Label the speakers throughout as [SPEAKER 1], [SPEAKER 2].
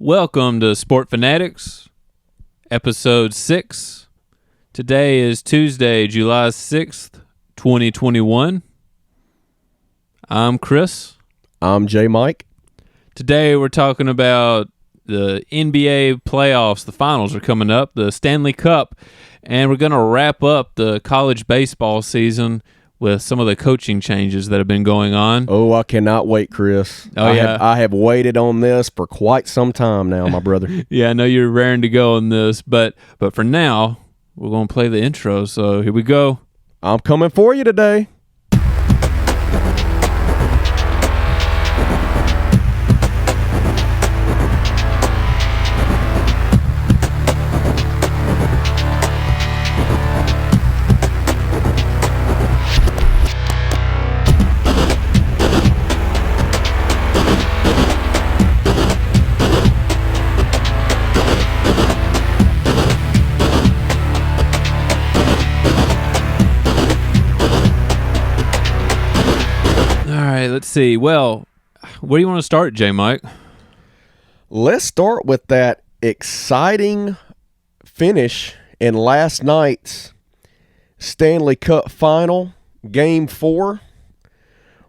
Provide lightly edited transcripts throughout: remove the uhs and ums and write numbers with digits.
[SPEAKER 1] Welcome to Sport Fanatics, episode 6. Today is Tuesday, July 6th, 2021. I'm Chris.
[SPEAKER 2] I'm J. Mike.
[SPEAKER 1] Today we're talking about the NBA playoffs. The finals are coming up, the Stanley Cup, and we're going to wrap up the college baseball season with some of the coaching changes that have been going on.
[SPEAKER 2] Oh, I cannot wait, Chris. I have waited on this for quite some time now, my brother.
[SPEAKER 1] Yeah, I know you're raring to go on this, but for now, we're going to play the intro, so here we go.
[SPEAKER 2] I'm coming for you today.
[SPEAKER 1] Let's see. Well, where do you want to start, J. Mike?
[SPEAKER 2] Let's start with that exciting finish in last night's Stanley Cup final, Game 4,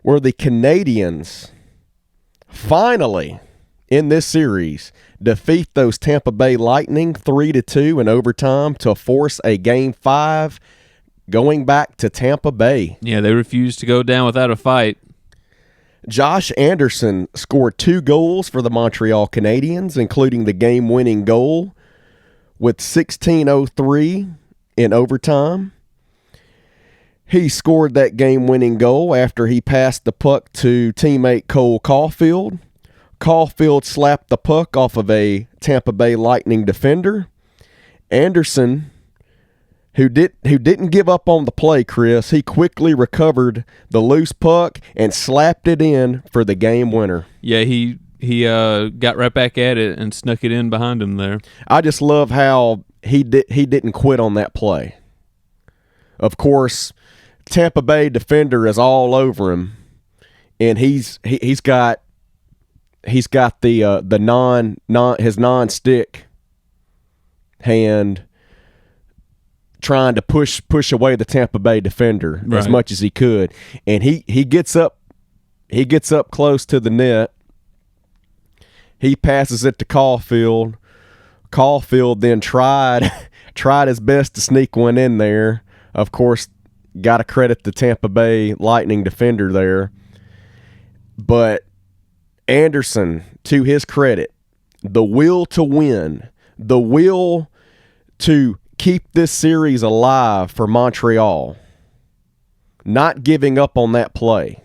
[SPEAKER 2] where the Canadians finally, in this series, defeat those Tampa Bay Lightning 3-2 in overtime to force a Game 5 going back to Tampa Bay.
[SPEAKER 1] Yeah, they refused to go down without a fight.
[SPEAKER 2] Josh Anderson scored 2 goals for the Montreal Canadiens, including the game-winning goal with 16:03 in overtime. He scored that game-winning goal after he passed the puck to teammate Cole Caulfield. Caulfield slapped the puck off of a Tampa Bay Lightning defender. Anderson, who didn't give up on the play, Chris, he quickly recovered the loose puck and slapped it in for the game winner.
[SPEAKER 1] Yeah, he got right back at it and snuck it in behind him there.
[SPEAKER 2] I just love how he didn't quit on that play. Of course, Tampa Bay defender is all over him, and he's got the his non-stick hand trying to push away the Tampa Bay defender as much as he could, and he gets up close to the net. He passes it to Caulfield. Caulfield then tried his best to sneak one in there. Of course, got to credit the Tampa Bay Lightning defender there. But Anderson, to his credit, the will to win, the will to keep this series alive for Montreal, not giving up on that play,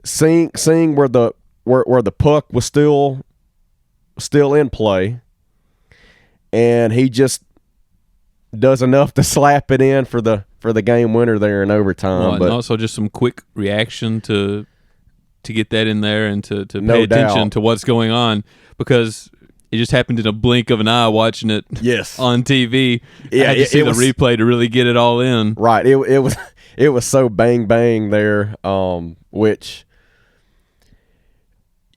[SPEAKER 2] seeing where the puck was still in play, and he just does enough to slap it in for the game winner there in overtime.
[SPEAKER 1] And also just some quick reaction to get that in there and to pay
[SPEAKER 2] No
[SPEAKER 1] attention
[SPEAKER 2] doubt.
[SPEAKER 1] to what's going on, because it just happened in a blink of an eye watching it on TV.
[SPEAKER 2] Yeah,
[SPEAKER 1] I had to see the replay to really get it all in.
[SPEAKER 2] Right. It was so bang there, which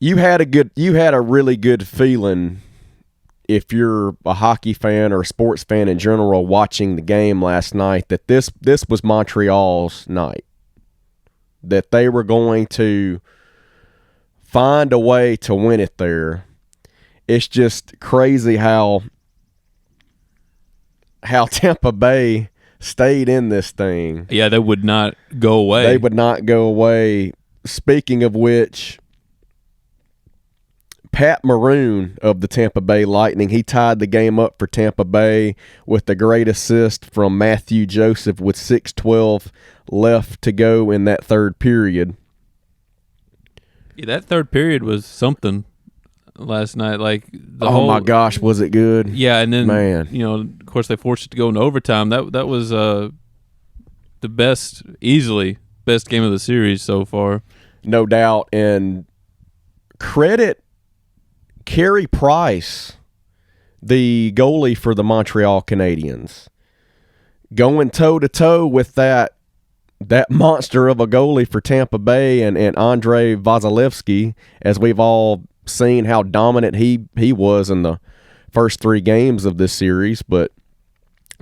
[SPEAKER 2] you had a really good feeling if you're a hockey fan or a sports fan in general watching the game last night, that this was Montreal's night, that they were going to find a way to win it there. It's just crazy how Tampa Bay stayed in this thing.
[SPEAKER 1] Yeah, they would not go away.
[SPEAKER 2] They would not go away. Speaking of which, Pat Maroon of the Tampa Bay Lightning, he tied the game up for Tampa Bay with a great assist from Matthew Joseph with 6:12 left to go in that third period.
[SPEAKER 1] Yeah, that third period was something last night. Like
[SPEAKER 2] my gosh, was it good?
[SPEAKER 1] Yeah, and then
[SPEAKER 2] man,
[SPEAKER 1] of course they forced it to go into overtime. That was the easily best game of the series so far,
[SPEAKER 2] no doubt. And credit Carey Price, the goalie for the Montreal Canadiens, going toe-to-toe with that monster of a goalie for Tampa Bay and Andrei Vasilevsky, as we've all seen how dominant he was in the first 3 games of this series, but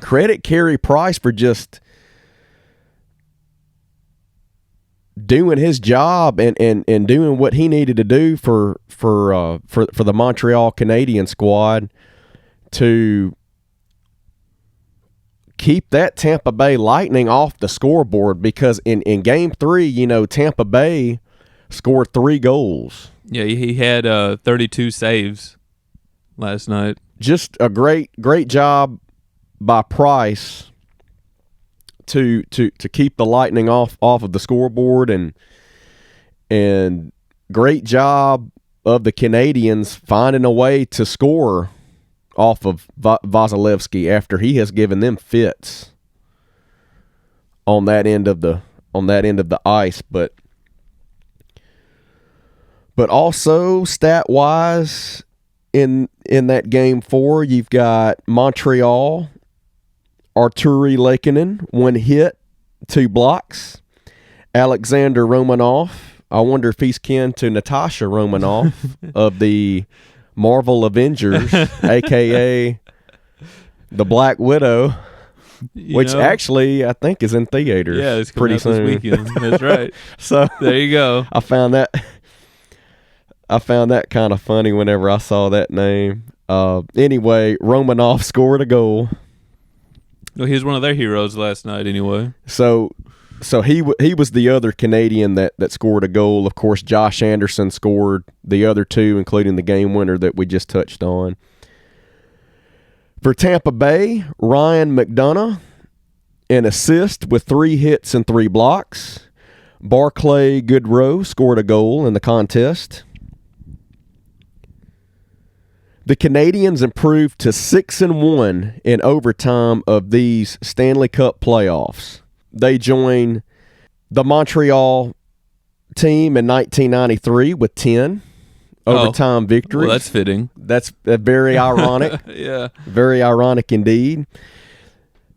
[SPEAKER 2] credit Carey Price for just doing his job and doing what he needed to do for the Montreal Canadiens squad to keep that Tampa Bay Lightning off the scoreboard, because in Game 3, Tampa Bay scored 3 goals.
[SPEAKER 1] Yeah, he had 32 saves last night. Just
[SPEAKER 2] a great job by Price to keep the Lightning off of the scoreboard, and great job of the Canadiens finding a way to score off of Vasilevsky after he has given them fits on that end of the ice, but also stat wise in that Game 4, you've got Montreal, Arturi Lehkonen, 1 hit, 2 blocks. Alexander Romanov, I wonder if he's kin to Natasha Romanoff of the Marvel Avengers, a.k.a. the Black Widow, which actually I think is in theaters.
[SPEAKER 1] Yeah, it's
[SPEAKER 2] pretty soon.
[SPEAKER 1] This weekend. That's right.
[SPEAKER 2] So
[SPEAKER 1] there you go.
[SPEAKER 2] I found that kind of funny whenever I saw that name. Anyway, Romanoff scored a goal.
[SPEAKER 1] Well, he was one of their heroes last night anyway.
[SPEAKER 2] So he was the other Canadian that scored a goal. Of course, Josh Anderson scored the other 2, including the game winner that we just touched on. For Tampa Bay, Ryan McDonough, an assist with 3 hits and 3 blocks. Barclay Goodrow scored a goal in the contest. The Canadiens improved to 6-1 in overtime of these Stanley Cup playoffs. They join the Montreal team in 1993 with 10 overtime victories.
[SPEAKER 1] Well, that's fitting.
[SPEAKER 2] That's very ironic.
[SPEAKER 1] Yeah.
[SPEAKER 2] Very ironic indeed.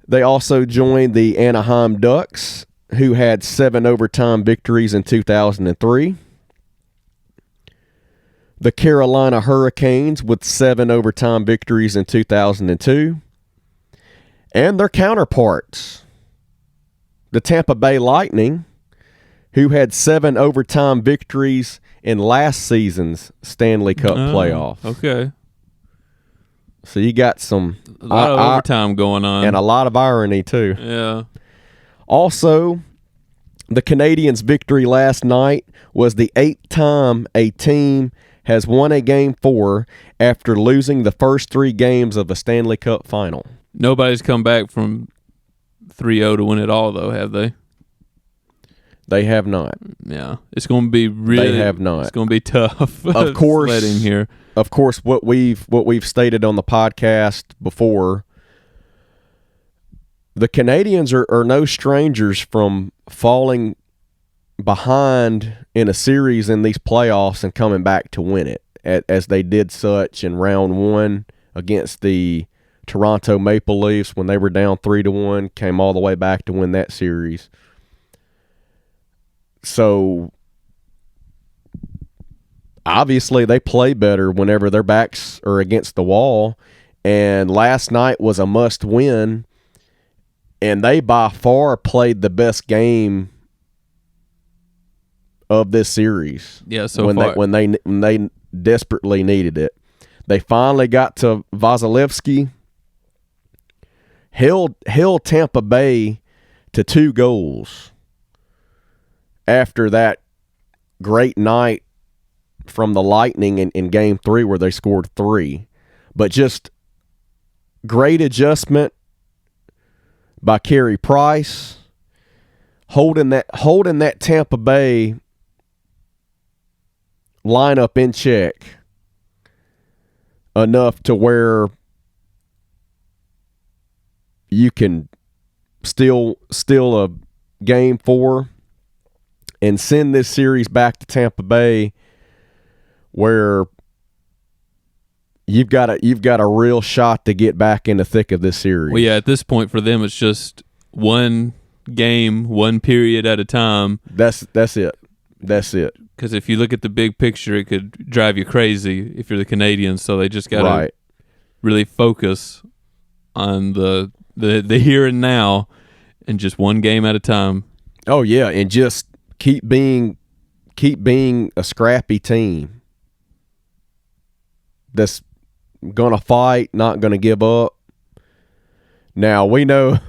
[SPEAKER 2] They also joined the Anaheim Ducks, who had 7 overtime victories in 2003. The Carolina Hurricanes with 7 overtime victories in 2002. And their counterparts, the Tampa Bay Lightning, who had 7 overtime victories in last season's Stanley Cup playoffs.
[SPEAKER 1] Okay.
[SPEAKER 2] So you got a
[SPEAKER 1] lot of overtime going on.
[SPEAKER 2] And a lot of irony, too.
[SPEAKER 1] Yeah.
[SPEAKER 2] Also, the Canadiens' victory last night was the 8th time a team has won a Game 4 after losing the first 3 games of a Stanley Cup final.
[SPEAKER 1] Nobody's come back from 3-0 to win it all, though, have they?
[SPEAKER 2] They have not.
[SPEAKER 1] Yeah. It's going to be really...
[SPEAKER 2] They have not.
[SPEAKER 1] It's going to be tough.
[SPEAKER 2] Of course.
[SPEAKER 1] Sledding here.
[SPEAKER 2] Of course, what we've stated on the podcast before, the Canadiens are no strangers from falling behind in a series in these playoffs and coming back to win it, as they did such in round 1 against the Toronto Maple Leafs when they were down 3-1, came all the way back to win that series. So obviously they play better whenever their backs are against the wall, and last night was a must win, and they by far played the best game of this series.
[SPEAKER 1] Yeah, so
[SPEAKER 2] when
[SPEAKER 1] far.
[SPEAKER 2] When they desperately needed it. They finally got to Vasilevsky, held Tampa Bay to 2 goals after that great night from the Lightning in Game 3 where they scored 3. But just great adjustment by Carey Price, holding that Tampa Bay lineup in check enough to where you can steal a Game 4 and send this series back to Tampa Bay, where you've got a real shot to get back in the thick of this series.
[SPEAKER 1] Well, yeah, at this point for them, it's just one game, one period at a time.
[SPEAKER 2] That's it. That's it.
[SPEAKER 1] Because if you look at the big picture, it could drive you crazy if you're the Canadians. So they just got to really focus on the here and now and just one game at a time.
[SPEAKER 2] Oh, yeah, and just keep being a scrappy team that's going to fight, not going to give up. Now, we know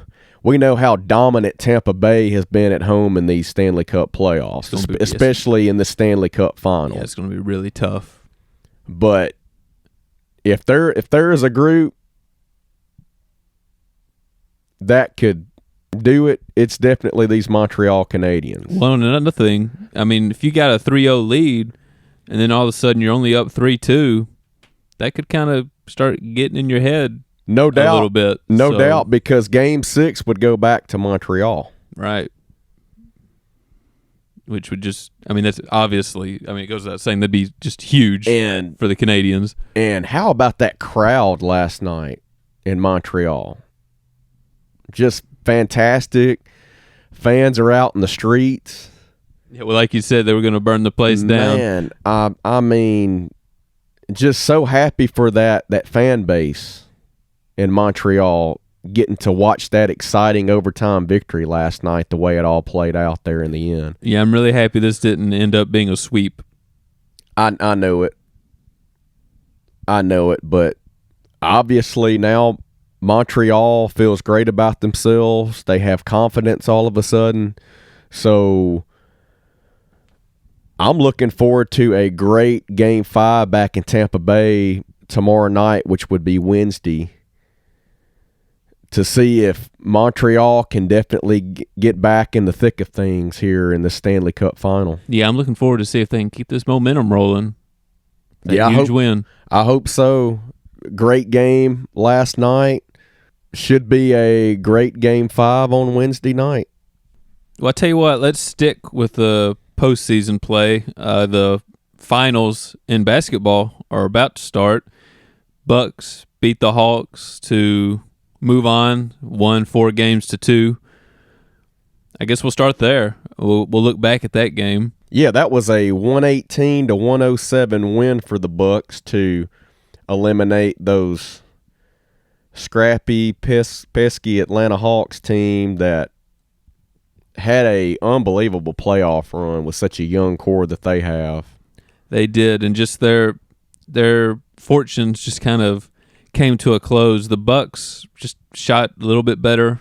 [SPEAKER 2] how dominant Tampa Bay has been at home in these Stanley Cup playoffs, especially in the Stanley Cup final.
[SPEAKER 1] Yeah, it's going to be really tough.
[SPEAKER 2] But if there is a group that could do it, it's definitely these Montreal Canadiens.
[SPEAKER 1] Well, and another thing, I mean, if you got a 3-0 lead and then all of a sudden you're only up 3-2, that could kind of start getting in your head.
[SPEAKER 2] No doubt.
[SPEAKER 1] A little bit.
[SPEAKER 2] No doubt, because Game 6 would go back to Montreal.
[SPEAKER 1] Right. Which would just, I mean, that's obviously, I mean, it goes without saying, that'd be just huge for the Canadians.
[SPEAKER 2] And how about that crowd last night in Montreal? Just fantastic. Fans are out in the streets.
[SPEAKER 1] Yeah, well, like you said, they were going to burn the place down.
[SPEAKER 2] Man, I mean, just so happy for that fan base in Montreal getting to watch that exciting overtime victory last night, the way it all played out there in the end.
[SPEAKER 1] Yeah, I'm really happy this didn't end up being a sweep.
[SPEAKER 2] I know it. But obviously now Montreal feels great about themselves. They have confidence all of a sudden. So I'm looking forward to a great Game 5 back in Tampa Bay tomorrow night, which would be Wednesday, to see if Montreal can definitely get back in the thick of things here in the Stanley Cup final.
[SPEAKER 1] Yeah, I'm looking forward to see if they can keep this momentum rolling. Huge win.
[SPEAKER 2] I hope so. Great game last night. Should be a great Game 5 on Wednesday night.
[SPEAKER 1] Well, I tell you what, let's stick with the postseason play. The finals in basketball are about to start. Bucks beat the Hawks to move on, won 4-2. I guess we'll start there. We'll look back at that game.
[SPEAKER 2] Yeah, that was a 118-107 win for the Bucks to eliminate those scrappy, pesky Atlanta Hawks team that had a unbelievable playoff run with such a young core that they have.
[SPEAKER 1] They did, and just their fortunes just kind of came to a close. The Bucks just shot a little bit better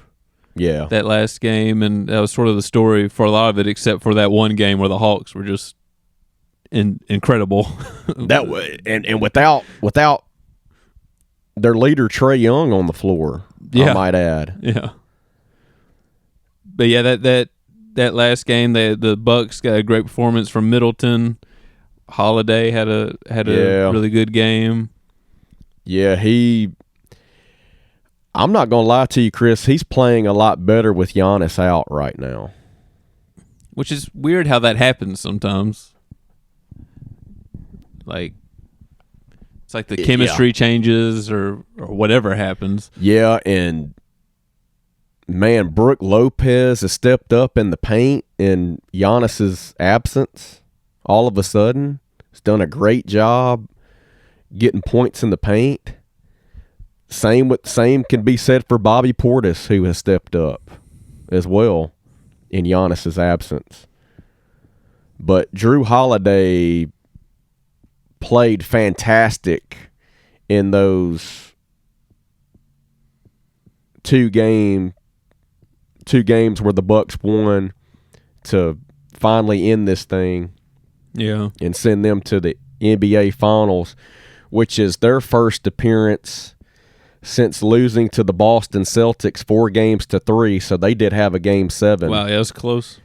[SPEAKER 1] that last game, and that was sort of the story for a lot of it, except for that one game where the Hawks were just incredible.
[SPEAKER 2] That way, and without their leader Trae Young on the floor, I might add.
[SPEAKER 1] Yeah. But yeah, that last game, the Bucks got a great performance from Middleton. Holiday had a really good game.
[SPEAKER 2] Yeah, I'm not going to lie to you, Chris. He's playing a lot better with Giannis out right now.
[SPEAKER 1] Which is weird how that happens sometimes. Like, it's like the chemistry changes or whatever happens.
[SPEAKER 2] Yeah, and man, Brook Lopez has stepped up in the paint in Giannis's absence. All of a sudden, he's done a great job getting points in the paint. Same can be said for Bobby Portis, who has stepped up as well in Giannis's absence. But Drew Holiday played fantastic in those two games where the Bucks won to finally end this thing.
[SPEAKER 1] Yeah. And
[SPEAKER 2] send them to the NBA Finals, which is their first appearance since losing to the Boston Celtics 4-3. So they did have a Game 7.
[SPEAKER 1] Wow, yeah, that's close.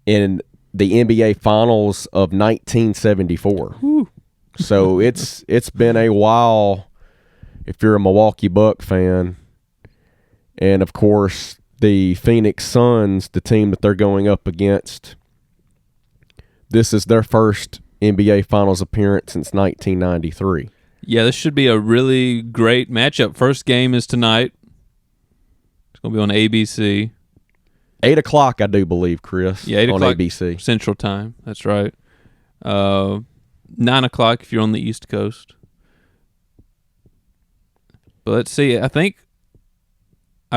[SPEAKER 2] In the NBA Finals of 1974.
[SPEAKER 1] Whew.
[SPEAKER 2] So it's been a while if you're a Milwaukee Buck fan. And, of course, the Phoenix Suns, the team that they're going up against, this is their first NBA Finals appearance since 1993.
[SPEAKER 1] Yeah, this should be a really great matchup. First game is tonight. It's going to be on ABC.
[SPEAKER 2] 8:00, I do believe, Chris.
[SPEAKER 1] Yeah, 8
[SPEAKER 2] on
[SPEAKER 1] o'clock
[SPEAKER 2] ABC
[SPEAKER 1] Central Time. That's right. 9 o'clock if you're on the East Coast. But let's see. I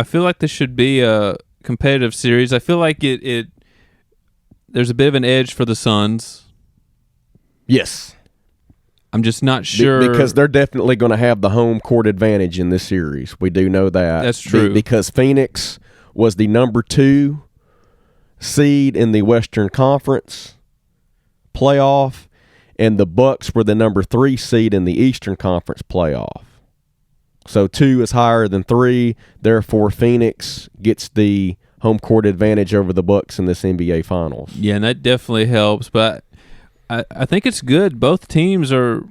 [SPEAKER 1] feel like this should be a competitive series. I feel like there's a bit of an edge for the Suns.
[SPEAKER 2] Yes.
[SPEAKER 1] I'm just not sure.
[SPEAKER 2] Because they're definitely going to have the home court advantage in this series. We do know that.
[SPEAKER 1] That's true.
[SPEAKER 2] Because Phoenix was the number 2 seed in the Western Conference playoff, and the Bucks were the number 3 seed in the Eastern Conference playoff. So 2 is higher than 3. Therefore, Phoenix gets the home court advantage over the Bucks in this NBA Finals.
[SPEAKER 1] Yeah, and that definitely helps. But I think it's good. Both teams are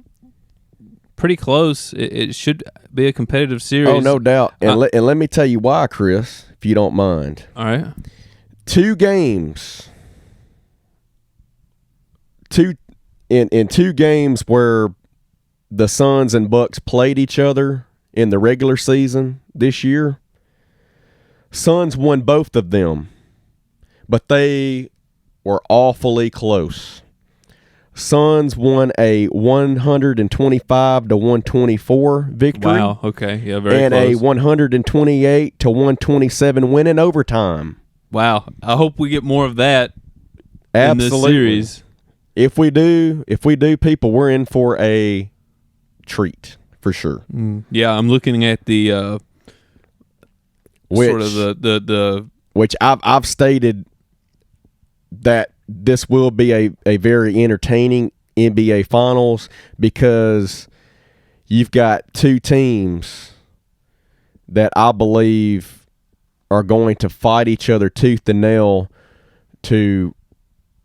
[SPEAKER 1] pretty close. It should be a competitive series.
[SPEAKER 2] Oh, no doubt. And let me tell you why, Chris, if you don't mind.
[SPEAKER 1] All right.
[SPEAKER 2] 2 games. In 2 games where the Suns and Bucks played each other in the regular season this year, Suns won both of them, but they were awfully close. Suns won a 125-124 victory.
[SPEAKER 1] Wow. Okay. Yeah. Very
[SPEAKER 2] and
[SPEAKER 1] close.
[SPEAKER 2] a 128-127 win in overtime.
[SPEAKER 1] Wow. I hope we get more of that
[SPEAKER 2] Absolutely.
[SPEAKER 1] in this series.
[SPEAKER 2] If we do, people, we're in for a treat for sure.
[SPEAKER 1] Yeah, I'm looking at the sort of the
[SPEAKER 2] which I've stated that this will be a very entertaining NBA Finals because you've got 2 teams that I believe are going to fight each other tooth and nail to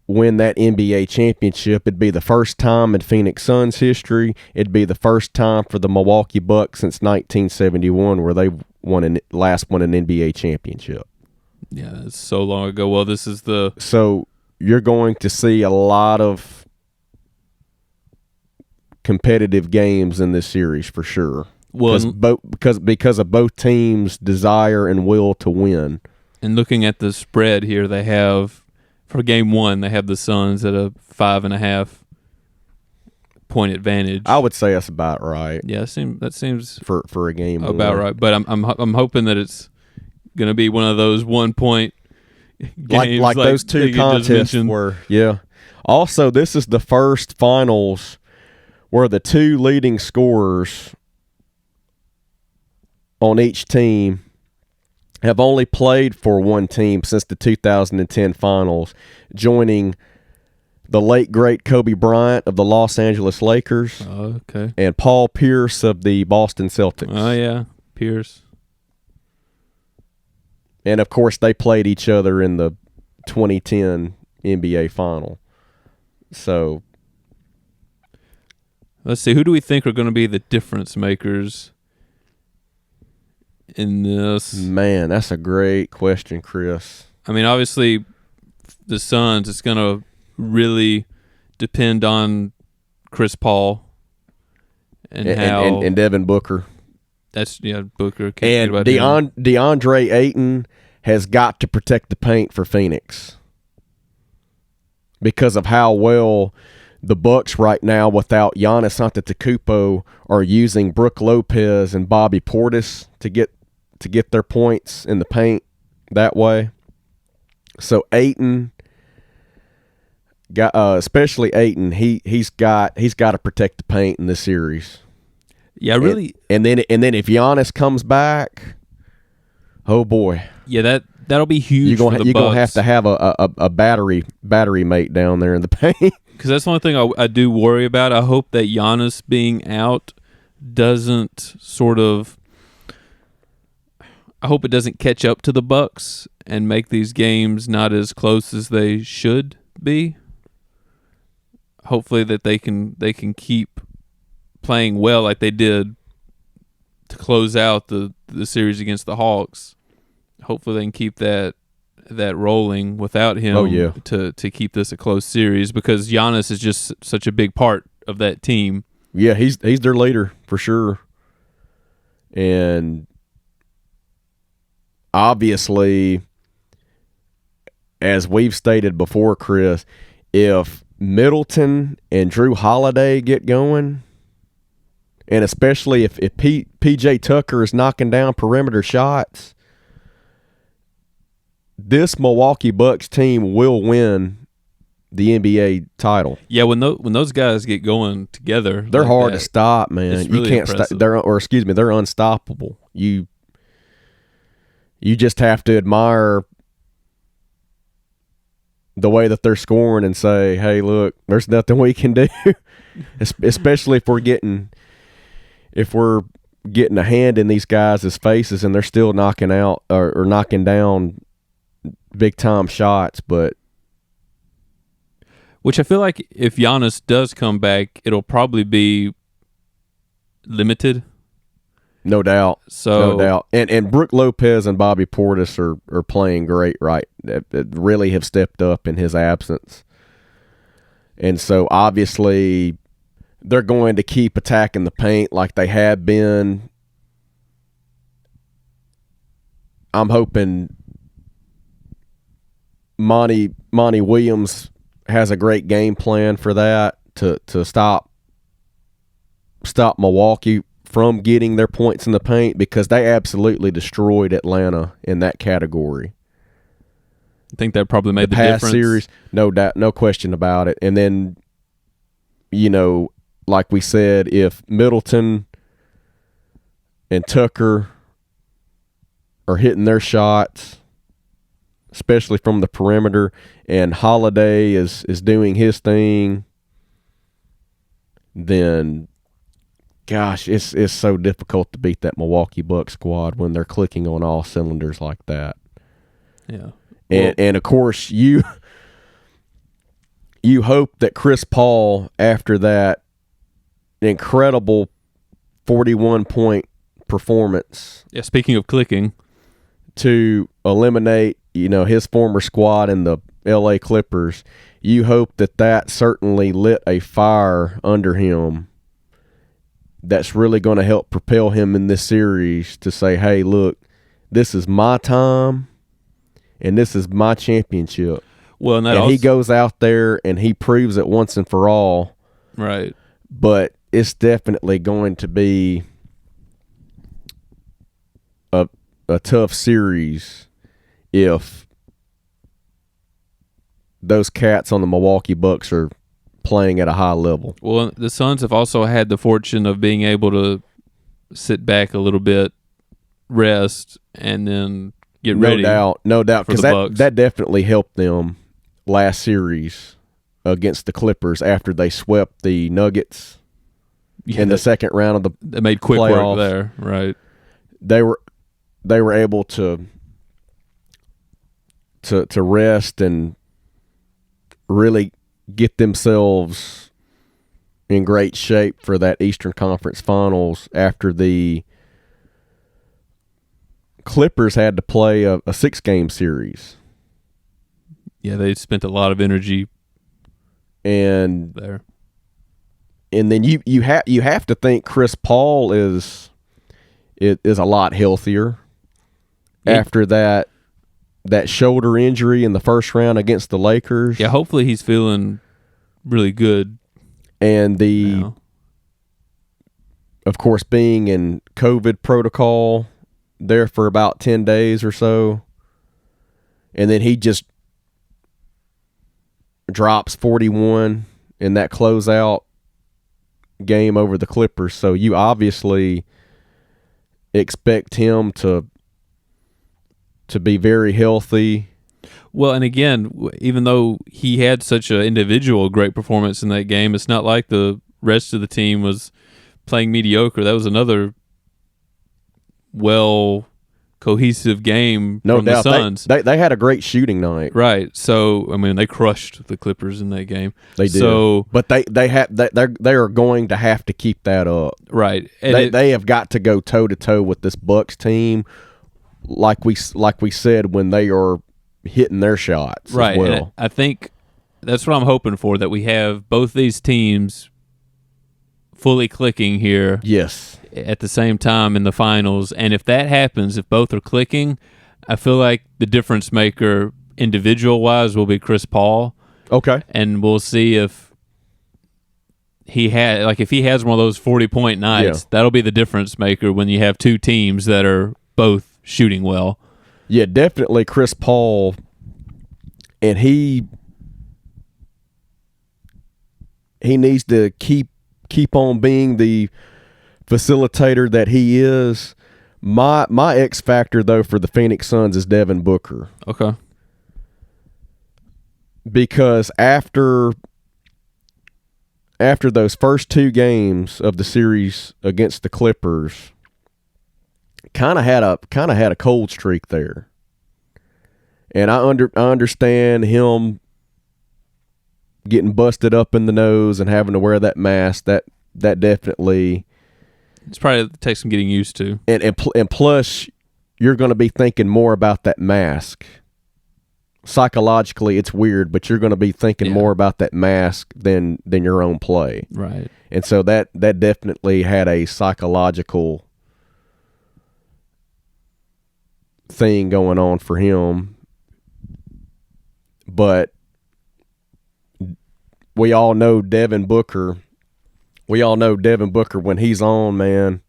[SPEAKER 2] win that NBA championship. It'd be the first time in Phoenix Suns history. It'd be the first time for the Milwaukee Bucks since 1971 where they last won an NBA championship.
[SPEAKER 1] Yeah, it's so long ago. Well, this is the...
[SPEAKER 2] So you're going to see a lot of competitive games in this series for sure. Well, because of both teams' desire and will to win.
[SPEAKER 1] And looking at the spread here, they have... For game 1, they have the Suns at a 5.5 point advantage.
[SPEAKER 2] I would say that's about right.
[SPEAKER 1] Yeah, that seems
[SPEAKER 2] for a game
[SPEAKER 1] about
[SPEAKER 2] 1.
[SPEAKER 1] right. But I'm hoping that it's going to be one of those 1 point games
[SPEAKER 2] like those 2 contests were. Yeah. Also, this is the first finals where the 2 leading scorers on each team have only played for one team since the 2010 finals, joining the late, great Kobe Bryant of the Los Angeles Lakers and Paul Pierce of the Boston Celtics.
[SPEAKER 1] Oh, yeah, Pierce.
[SPEAKER 2] And, of course, they played each other in the 2010 NBA final. So,
[SPEAKER 1] let's see. Who do we think are going to be the difference makers in this?
[SPEAKER 2] Man, that's a great question, Chris.
[SPEAKER 1] I mean, obviously, the Suns, it's going to really depend on Chris Paul and how...
[SPEAKER 2] And Devin Booker.
[SPEAKER 1] That's, yeah, Booker.
[SPEAKER 2] And DeAndre Ayton has got to protect the paint for Phoenix because of how well the Bucks right now without Giannis Antetokounmpo are using Brook Lopez and Bobby Portis to get their points in the paint that way. So Ayton, especially Ayton, he's got to protect the paint in this series.
[SPEAKER 1] Yeah, really.
[SPEAKER 2] And then if Giannis comes back, oh boy.
[SPEAKER 1] Yeah, that'll be huge. You're
[SPEAKER 2] gonna have to have a battery mate down there in the paint.
[SPEAKER 1] Because that's one thing I do worry about. I hope that Giannis being out doesn't sort of. I hope it doesn't catch up to the Bucks and make these games not as close as they should be. Hopefully that they can keep playing well like they did to close out the series against the Hawks. Hopefully they can keep that rolling without him.
[SPEAKER 2] Oh, yeah.
[SPEAKER 1] to keep this a close series because Giannis is just such a big part of that team.
[SPEAKER 2] Yeah, he's their leader for sure. And obviously as we've stated before, Chris, if Middleton and Drew Holiday get going, and especially if PJ Tucker is knocking down perimeter shots, this Milwaukee Bucks team will win the NBA title.
[SPEAKER 1] Yeah, when those guys get going together,
[SPEAKER 2] they're
[SPEAKER 1] like
[SPEAKER 2] hard
[SPEAKER 1] that,
[SPEAKER 2] to stop, man.
[SPEAKER 1] it's really
[SPEAKER 2] You can't stop. They're unstoppable. You just have to admire the way that they're scoring and say, "Hey, look, there's nothing we can do." Especially if we're getting a hand in these guys' faces and they're still knocking out or knocking down big time shots, but.
[SPEAKER 1] Which I feel like if Giannis does come back, it'll probably be limited.
[SPEAKER 2] No doubt. No doubt. And Brook Lopez and Bobby Portis are playing great, right? That really have stepped up in his absence. And so obviously they're going to keep attacking the paint like they have been. I'm hoping Monty Williams has a great game plan for that to stop Milwaukee from getting their points in the paint, because they absolutely destroyed Atlanta in that category.
[SPEAKER 1] I think that probably made the
[SPEAKER 2] past
[SPEAKER 1] difference.
[SPEAKER 2] Series, no doubt, no question about it. And then, like we said, if Middleton and Tucker are hitting their shots, especially from the perimeter, and Holiday is doing his thing, then, gosh, it's so difficult to beat that Milwaukee Bucks squad when they're clicking on all cylinders like that.
[SPEAKER 1] Yeah.
[SPEAKER 2] And of course, you hope that Chris Paul, after that incredible 41-point performance.
[SPEAKER 1] Yeah, speaking of clicking.
[SPEAKER 2] To eliminate, his former squad in the LA Clippers, you hope that certainly lit a fire under him that's really going to help propel him in this series to say, hey, look, this is my time and this is my championship.
[SPEAKER 1] Well, and
[SPEAKER 2] he goes out there and he proves it once and for all.
[SPEAKER 1] Right.
[SPEAKER 2] But it's definitely going to be a tough series if those cats on the Milwaukee Bucks are playing at a high level.
[SPEAKER 1] Well, the Suns have also had the fortune of being able to sit back a little bit, rest, and then get ready.
[SPEAKER 2] No doubt, because that definitely helped them last series against the Clippers after they swept the Nuggets in the second round of the
[SPEAKER 1] They made quick
[SPEAKER 2] playoffs.
[SPEAKER 1] work there, right?
[SPEAKER 2] They were able to rest and really get themselves in great shape for that Eastern Conference Finals after the Clippers had to play a 6-game series.
[SPEAKER 1] Yeah, they spent a lot of energy
[SPEAKER 2] and
[SPEAKER 1] there.
[SPEAKER 2] And then you have to think Chris Paul is a lot healthier after that shoulder injury in the first round against the Lakers.
[SPEAKER 1] Yeah, hopefully he's feeling really good.
[SPEAKER 2] And
[SPEAKER 1] now.
[SPEAKER 2] Of course, being in COVID protocol there for about 10 days or so. And then he just drops 41 in that closeout game over the Clippers. So you obviously expect him to be very healthy.
[SPEAKER 1] Well, and again, even though he had such an individual great performance in that game, it's not like the rest of the team was playing mediocre. That was another cohesive game
[SPEAKER 2] no
[SPEAKER 1] from
[SPEAKER 2] doubt.
[SPEAKER 1] the Suns.
[SPEAKER 2] They had a great shooting night.
[SPEAKER 1] Right. So, I mean, they crushed the Clippers in that game.
[SPEAKER 2] They did.
[SPEAKER 1] So,
[SPEAKER 2] but they are going to have to keep that up.
[SPEAKER 1] Right. And
[SPEAKER 2] they have got to go toe-to-toe with this Bucks team like we said when they are hitting their shots
[SPEAKER 1] right.
[SPEAKER 2] as well.
[SPEAKER 1] And I think that's what I'm hoping for, that we have both these teams fully clicking here.
[SPEAKER 2] Yes.
[SPEAKER 1] At the same time in the finals. And if that happens, if both are clicking, I feel like the difference maker individual-wise will be Chris Paul.
[SPEAKER 2] Okay.
[SPEAKER 1] And we'll see if he has one of those 40-point nights, that'll be the difference maker when you have two teams that are both shooting well.
[SPEAKER 2] Yeah, definitely Chris Paul, and he needs to keep on being the facilitator that he is. My X factor though for the Phoenix Suns is Devin Booker.
[SPEAKER 1] Okay.
[SPEAKER 2] Because after those first two games of the series against the Clippers, kind of had a cold streak there, and I understand him getting busted up in the nose and having to wear that mask. That definitely,
[SPEAKER 1] it's probably takes some getting used to,
[SPEAKER 2] and plus you're going to be thinking more about that mask. Psychologically, it's weird, but you're going to be thinking more about that mask than your own play.
[SPEAKER 1] Right.
[SPEAKER 2] And so that definitely had a psychological thing going on for him. But we all know Devin Booker. When he's on, man,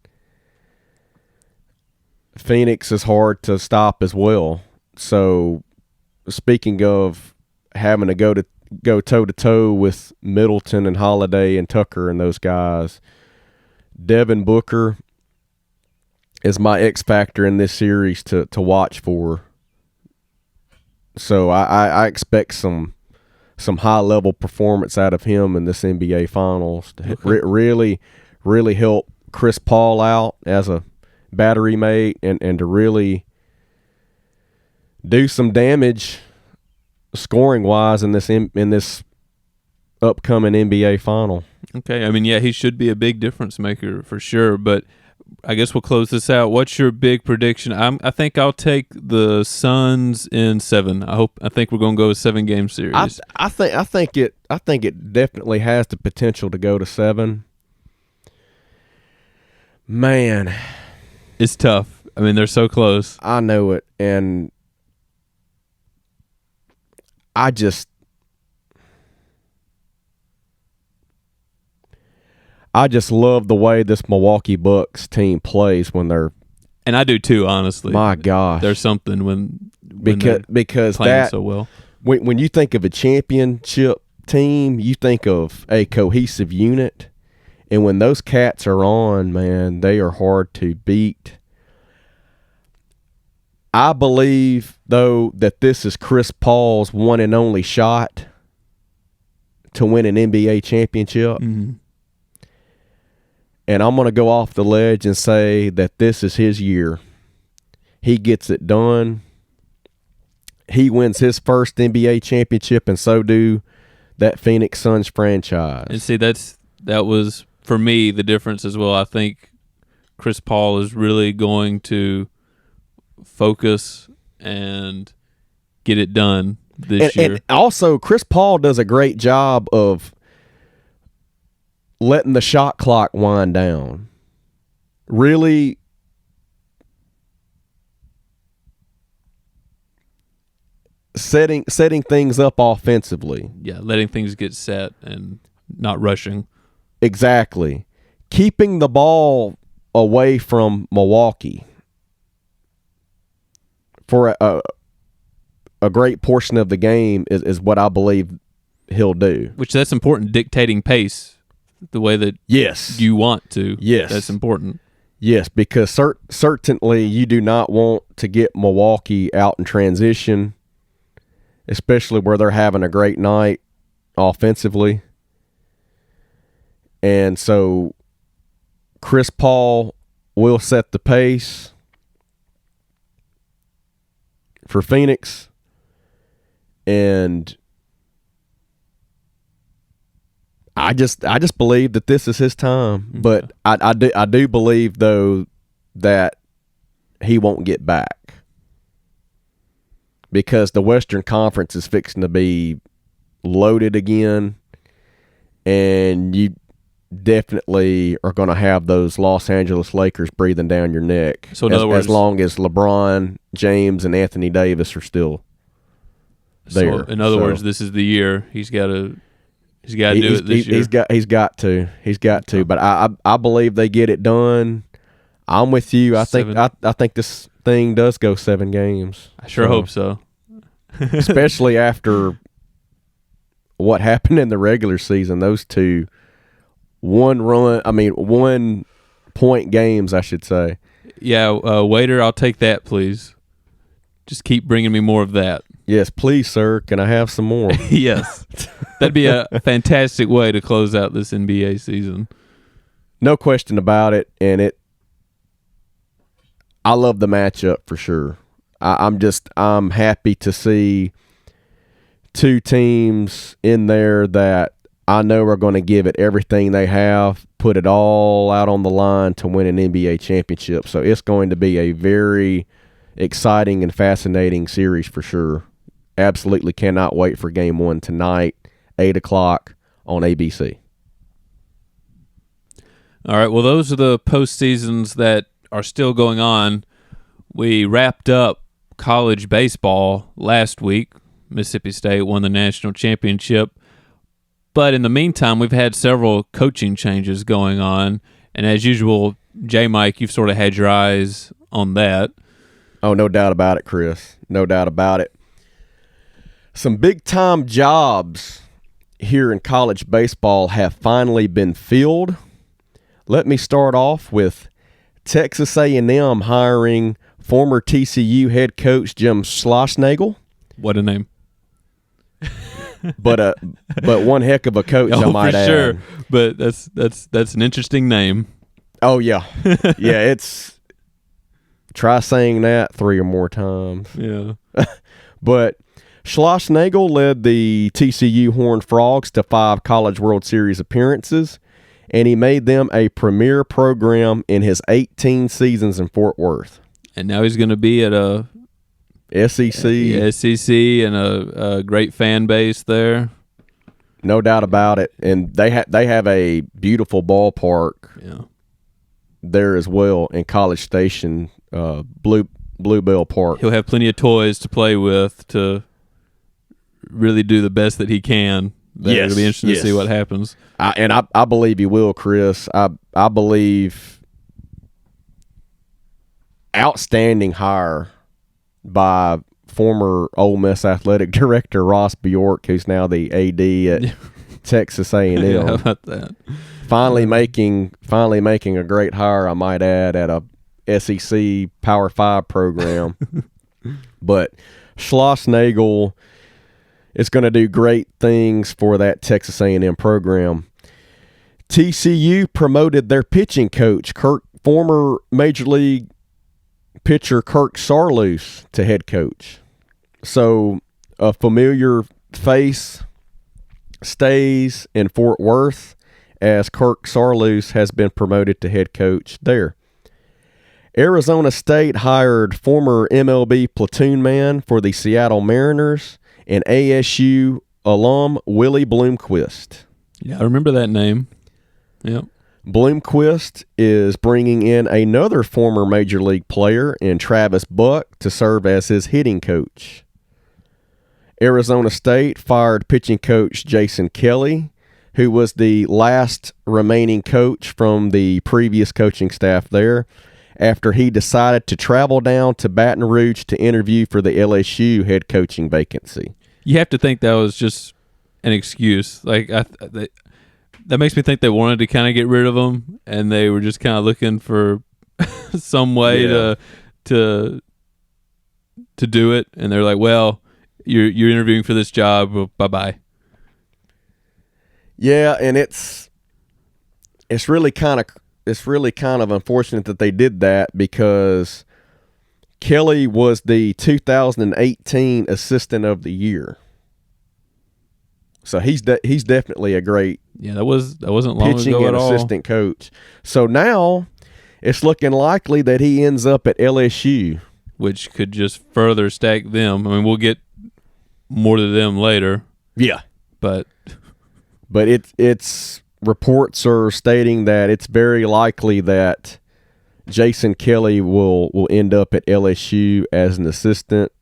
[SPEAKER 2] Phoenix is hard to stop as well. So speaking of having to go toe-to-toe with Middleton and Holiday and Tucker and those guys, Devin Booker is my X factor in this series to watch for. So I expect some high-level performance out of him in this NBA Finals to really help Chris Paul out as a battery mate and to really do some damage scoring wise in this upcoming NBA final.
[SPEAKER 1] Okay, I mean, yeah, he should be a big difference maker for sure. But I guess we'll close this out. What's your big prediction? I think I'll take the Suns in 7. I think we're going to go a 7-game series.
[SPEAKER 2] I think it definitely has the potential to go to 7. Man,
[SPEAKER 1] it's tough. I mean, they're so close.
[SPEAKER 2] I know it, and I just love the way this Milwaukee Bucks team plays when they're,
[SPEAKER 1] and I do too, honestly.
[SPEAKER 2] My gosh,
[SPEAKER 1] there's something when
[SPEAKER 2] because
[SPEAKER 1] playing
[SPEAKER 2] that
[SPEAKER 1] so well.
[SPEAKER 2] When you think of a championship team, you think of a cohesive unit, and when those cats are on, man, they are hard to beat. I believe, though, that this is Chris Paul's one and only shot to win an NBA championship.
[SPEAKER 1] Mm-hmm.
[SPEAKER 2] And I'm going to go off the ledge and say that this is his year. He gets it done. He wins his first NBA championship, and so do that Phoenix Suns franchise.
[SPEAKER 1] And see, that was, for me, the difference as well. I think Chris Paul is really going to focus and get it done this year.
[SPEAKER 2] And also, Chris Paul does a great job of letting the shot clock wind down. Really setting things up offensively.
[SPEAKER 1] Yeah, letting things get set and not rushing.
[SPEAKER 2] Exactly. Keeping the ball away from Milwaukee for a great portion of the game is what I believe he'll do.
[SPEAKER 1] Which that's important, dictating pace the way that you want to.
[SPEAKER 2] Yes.
[SPEAKER 1] That's important.
[SPEAKER 2] Yes, because certainly you do not want to get Milwaukee out in transition, especially where they're having a great night offensively. And so Chris Paul will set the pace for Phoenix, and I just believe that this is his time. Okay. But I do believe though that he won't get back, because the Western Conference is fixing to be loaded again, and you definitely are going to have those Los Angeles Lakers breathing down your neck.
[SPEAKER 1] So in other words,
[SPEAKER 2] as long as LeBron James and Anthony Davis are still there.
[SPEAKER 1] So, in other words, this is the year he's got to do it this year.
[SPEAKER 2] He's got to. But I believe they get it done. I'm with you. I think this thing does go 7 games.
[SPEAKER 1] I sure hope so.
[SPEAKER 2] Especially after what happened in the regular season. Those 2 1 point games, I should say.
[SPEAKER 1] Yeah, waiter, I'll take that, please. Just keep bringing me more of that.
[SPEAKER 2] Yes, please, sir. Can I have some more?
[SPEAKER 1] Yes. That'd be a fantastic way to close out this NBA season.
[SPEAKER 2] No question about it. And I love the matchup for sure. I'm happy to see 2 teams in there that I know are going to give it everything they have, put it all out on the line to win an NBA championship. So it's going to be a very exciting and fascinating series for sure. Absolutely cannot wait for Game 1 tonight, 8 o'clock on ABC.
[SPEAKER 1] All right, well, those are the postseasons that are still going on. We wrapped up college baseball last week. Mississippi State won the national championship. But in the meantime, we've had several coaching changes going on. And as usual, J-Mike, you've sort of had your eyes on that.
[SPEAKER 2] Oh, no doubt about it, Chris. No doubt about it. Some big-time jobs here in college baseball have finally been filled. Let me start off with Texas A&M hiring former TCU head coach Jim Schlossnagle.
[SPEAKER 1] What a name.
[SPEAKER 2] but one heck of a coach, I might add.
[SPEAKER 1] Sure. But that's an interesting name.
[SPEAKER 2] Oh, yeah. Yeah, it's – try saying that 3 or more times.
[SPEAKER 1] Yeah.
[SPEAKER 2] But Schlossnagle led the TCU Horned Frogs to 5 College World Series appearances, and he made them a premier program in his 18 seasons in Fort Worth.
[SPEAKER 1] And now he's going to be at a
[SPEAKER 2] SEC
[SPEAKER 1] and a great fan base there.
[SPEAKER 2] No doubt about it. And they have a beautiful ballpark there as well in College Station, Bluebell Park.
[SPEAKER 1] He'll have plenty of toys to play with to really do the best that he can.
[SPEAKER 2] Yes,
[SPEAKER 1] it'll be interesting to see what happens.
[SPEAKER 2] I believe he will, Chris. I believe outstanding hire by former Ole Miss athletic director Ross Bjork, who's now the AD at Texas A&M.
[SPEAKER 1] Yeah, how about that?
[SPEAKER 2] Finally making a great hire, I might add, at a SEC Power 5 program. But Schlossnagle is going to do great things for that Texas A&M program. TCU promoted their pitching coach, former Major League pitcher Kirk Saarloos, to head coach. So a familiar face stays in Fort Worth as Kirk Saarloos has been promoted to head coach there. Arizona State hired former MLB platoon man for the Seattle Mariners and ASU alum Willie Bloomquist.
[SPEAKER 1] Yeah, I remember that name. Yep.
[SPEAKER 2] Bloomquist is bringing in another former Major League player in Travis Buck to serve as his hitting coach. Arizona State fired pitching coach Jason Kelly, who was the last remaining coach from the previous coaching staff there, after he decided to travel down to Baton Rouge to interview for the LSU head coaching vacancy.
[SPEAKER 1] You have to think that was just an excuse. Like that makes me think they wanted to kind of get rid of him, and they were just kind of looking for some way to do it. And they're like, "Well, you're interviewing for this job. Well, bye."
[SPEAKER 2] Yeah, and it's really kind of unfortunate that they did that, because Kelly was the 2018 Assistant of the Year. So he's definitely a great
[SPEAKER 1] that wasn't long
[SPEAKER 2] pitching
[SPEAKER 1] ago
[SPEAKER 2] and
[SPEAKER 1] at all.
[SPEAKER 2] assistant coach. So now it's looking likely that he ends up at LSU,
[SPEAKER 1] which could just further stack them. I mean, we'll get more to them later.
[SPEAKER 2] Yeah,
[SPEAKER 1] but
[SPEAKER 2] it's reports are stating that it's very likely that Jason Kelly will end up at LSU as an assistant.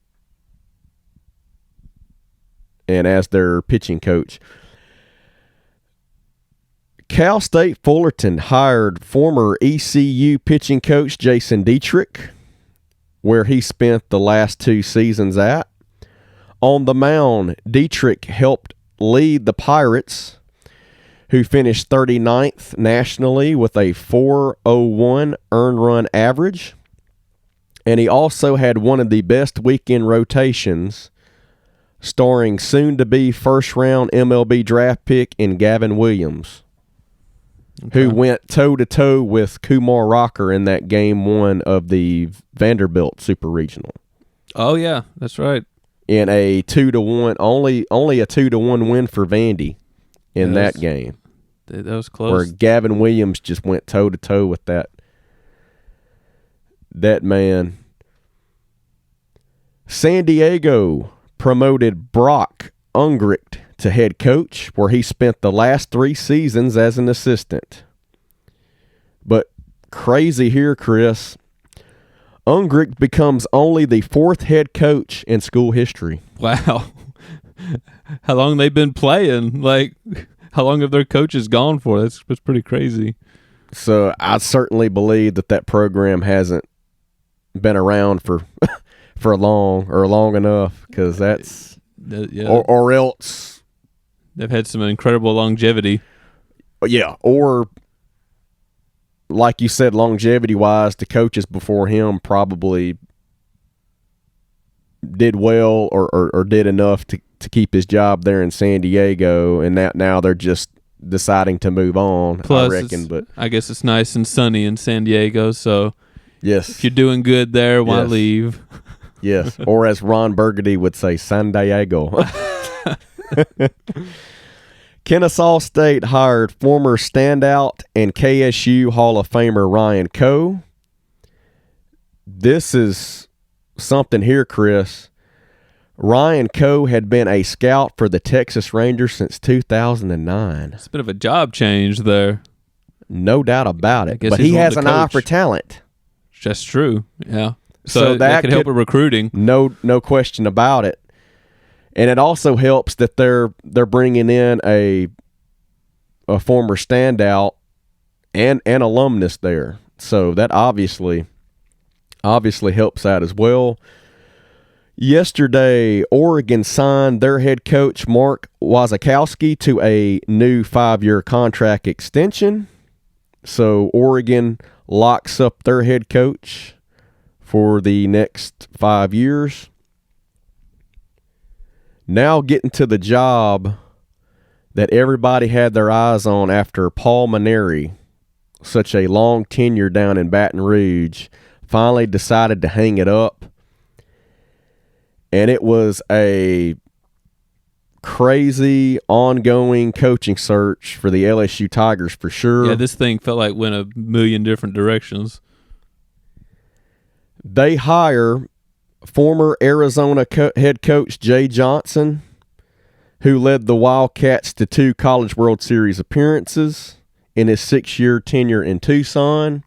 [SPEAKER 2] and as their pitching coach. Cal State Fullerton hired former ECU pitching coach Jason Dietrich, where he spent the last 2 seasons at. On the mound, Dietrich helped lead the Pirates, who finished 39th nationally with a .401 earned run average. And he also had one of the best weekend rotations, starring soon-to-be first-round MLB draft pick in Gavin Williams, who went toe-to-toe with Kumar Rocker in that Game 1 of the Vanderbilt Super Regional.
[SPEAKER 1] Oh, yeah, that's right.
[SPEAKER 2] In a 2-1, only a 2-1 win for Vandy in that game.
[SPEAKER 1] That was close.
[SPEAKER 2] Where Gavin Williams just went toe-to-toe with that man. San Diego promoted Brock Ungricht to head coach, where he spent the last 3 seasons as an assistant. But crazy here, Chris, Ungricht becomes only the 4th head coach in school history.
[SPEAKER 1] Wow. How long they've been playing? Like, how long have their coaches gone for? That's pretty crazy.
[SPEAKER 2] So I certainly believe that program hasn't been around for long enough, because that's or else
[SPEAKER 1] they've had some incredible longevity.
[SPEAKER 2] Yeah, or like you said, longevity-wise, the coaches before him probably did well or did enough to keep his job there in San Diego, and now they're just deciding to move on.
[SPEAKER 1] Plus,
[SPEAKER 2] I reckon, but
[SPEAKER 1] I guess it's nice and sunny in San Diego, so
[SPEAKER 2] yes,
[SPEAKER 1] if you're doing good there, why leave?
[SPEAKER 2] Yes, or as Ron Burgundy would say, San Diego. Kennesaw State hired former standout and KSU Hall of Famer Ryan Coe. This is something here, Chris. Ryan Coe had been a scout for the Texas Rangers since 2009.
[SPEAKER 1] It's a bit of a job change there.
[SPEAKER 2] No doubt about it. But he has an eye for talent.
[SPEAKER 1] That's true, yeah. So that could help with recruiting.
[SPEAKER 2] No question about it. And it also helps that they're bringing in a former standout and alumnus there. So that obviously helps out as well. Yesterday, Oregon signed their head coach Mark Wazakowski to a new 5-year contract extension. So Oregon locks up their head coach for the next 5 years. Now getting to the job that everybody had their eyes on after Paul Maneri, such a long tenure down in Baton Rouge, finally decided to hang it up. And it was a crazy, ongoing coaching search for the LSU Tigers for sure.
[SPEAKER 1] Yeah, this thing felt like went a million different directions.
[SPEAKER 2] They hire former Arizona head coach Jay Johnson, who led the Wildcats to 2 College World Series appearances in his 6-year tenure in Tucson.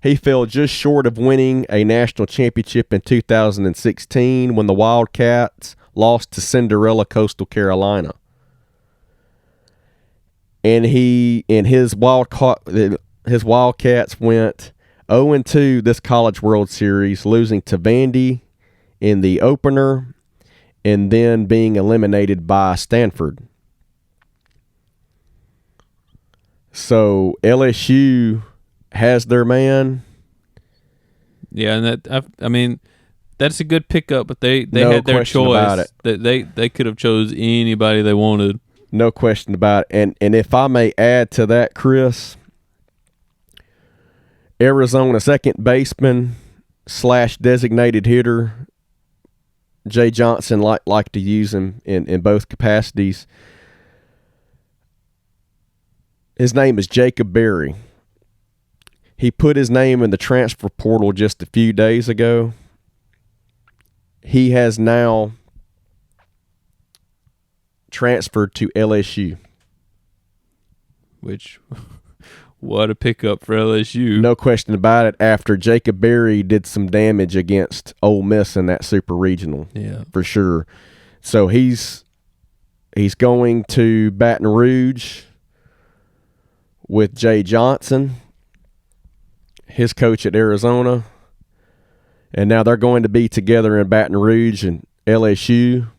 [SPEAKER 2] He fell just short of winning a national championship in 2016 when the Wildcats lost to Cinderella Coastal Carolina. And his Wildcats went 0-2 this College World Series, losing to Vandy in the opener and then being eliminated by Stanford. So LSU has their man.
[SPEAKER 1] Yeah, and that's a good pickup, but they
[SPEAKER 2] no
[SPEAKER 1] had their choice.
[SPEAKER 2] About it.
[SPEAKER 1] They could have chose anybody they wanted.
[SPEAKER 2] No question about it. And if I may add to that, Chris, Arizona second baseman / designated hitter Jay Johnson like to use him in both capacities. His name is Jacob Berry. He put his name in the transfer portal just a few days ago. He has now transferred to LSU.
[SPEAKER 1] Which, what a pickup for LSU.
[SPEAKER 2] No question about it, after Jacob Berry did some damage against Ole Miss in that Super Regional.
[SPEAKER 1] Yeah.
[SPEAKER 2] For sure. So he's He's going to Baton Rouge with Jay Johnson, his coach at Arizona. And now they're going to be together in Baton Rouge and LSU.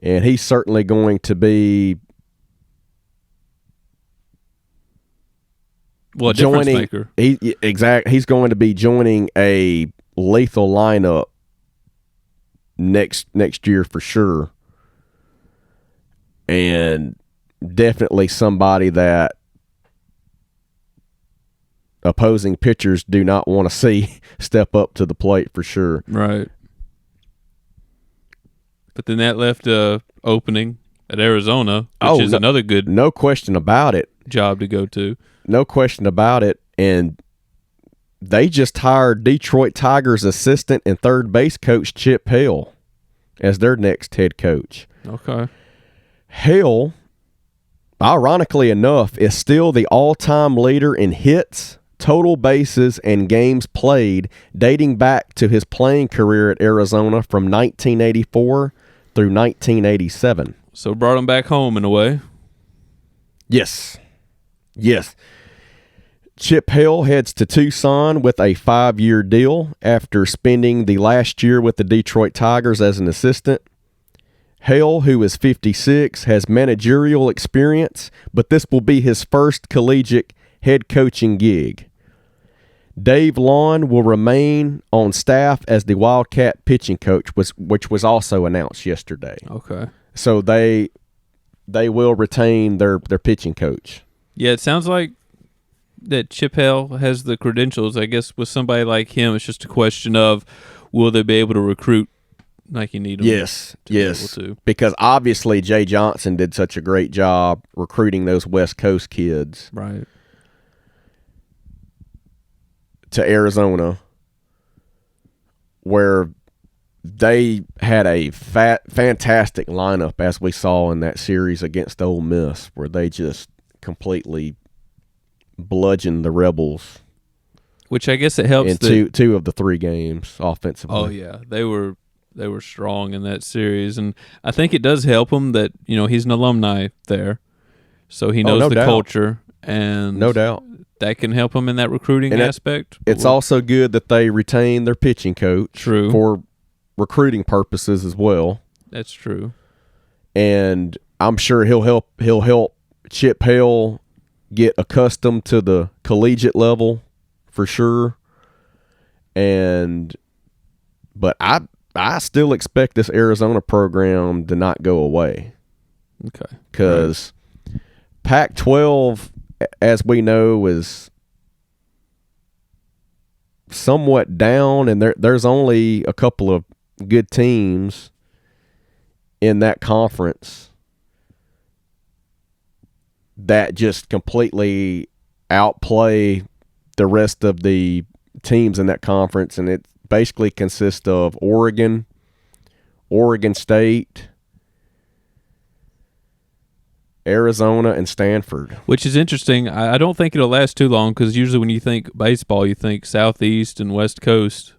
[SPEAKER 2] And he's certainly going to be
[SPEAKER 1] difference maker.
[SPEAKER 2] He's going to be joining a lethal lineup next year for sure. And definitely somebody that opposing pitchers do not want to see step up to the plate for sure.
[SPEAKER 1] Right. But then that left a opening at Arizona, which is another good
[SPEAKER 2] no question about it
[SPEAKER 1] job to go to.
[SPEAKER 2] No question about it. And they just hired Detroit Tigers assistant and third base coach Chip Hale as their next head coach.
[SPEAKER 1] Okay.
[SPEAKER 2] Hale, ironically enough, is still the all-time leader in hits, total bases, and games played, dating back to his playing career at Arizona from 1984 through 1987.
[SPEAKER 1] So brought him back home in a way.
[SPEAKER 2] Yes. Chip Hale heads to Tucson with a 5-year deal after spending the last year with the Detroit Tigers as an assistant. Hale, who is 56, has managerial experience, but this will be his first collegiate head coaching gig. Dave Lawn will remain on staff as the Wildcat pitching coach, which was also announced yesterday.
[SPEAKER 1] Okay.
[SPEAKER 2] So they will retain their pitching coach.
[SPEAKER 1] Yeah, it sounds like that Chip Hale has the credentials. I guess with somebody like him, it's just a question of will they be able to recruit like you need them.
[SPEAKER 2] Yes.
[SPEAKER 1] Be able to.
[SPEAKER 2] Because obviously Jay Johnson did such a great job recruiting those West Coast kids.
[SPEAKER 1] Right.
[SPEAKER 2] To Arizona, where they had a fantastic lineup, as we saw in that series against Ole Miss, where they just completely bludgeoned the Rebels.
[SPEAKER 1] Which I guess it helps
[SPEAKER 2] in two of the 3 games offensively.
[SPEAKER 1] Oh yeah, they were strong in that series, and I think it does help him that he's an alumni there, so he knows the culture, and
[SPEAKER 2] no doubt
[SPEAKER 1] that can help him in that recruiting aspect.
[SPEAKER 2] It's also good that they retain their pitching coach.
[SPEAKER 1] True.
[SPEAKER 2] For recruiting purposes as well.
[SPEAKER 1] That's true.
[SPEAKER 2] And I'm sure he'll help Chip Hale get accustomed to the collegiate level for sure. But I still expect this Arizona program to not go away.
[SPEAKER 1] Okay.
[SPEAKER 2] Because Pac-12, as we know, is somewhat down, and there's only a couple of good teams in that conference that just completely outplay the rest of the teams in that conference, and it basically consists of Oregon State, Arizona, and Stanford.
[SPEAKER 1] Which is interesting. I don't think it'll last too long because usually when you think baseball, you think Southeast and West Coast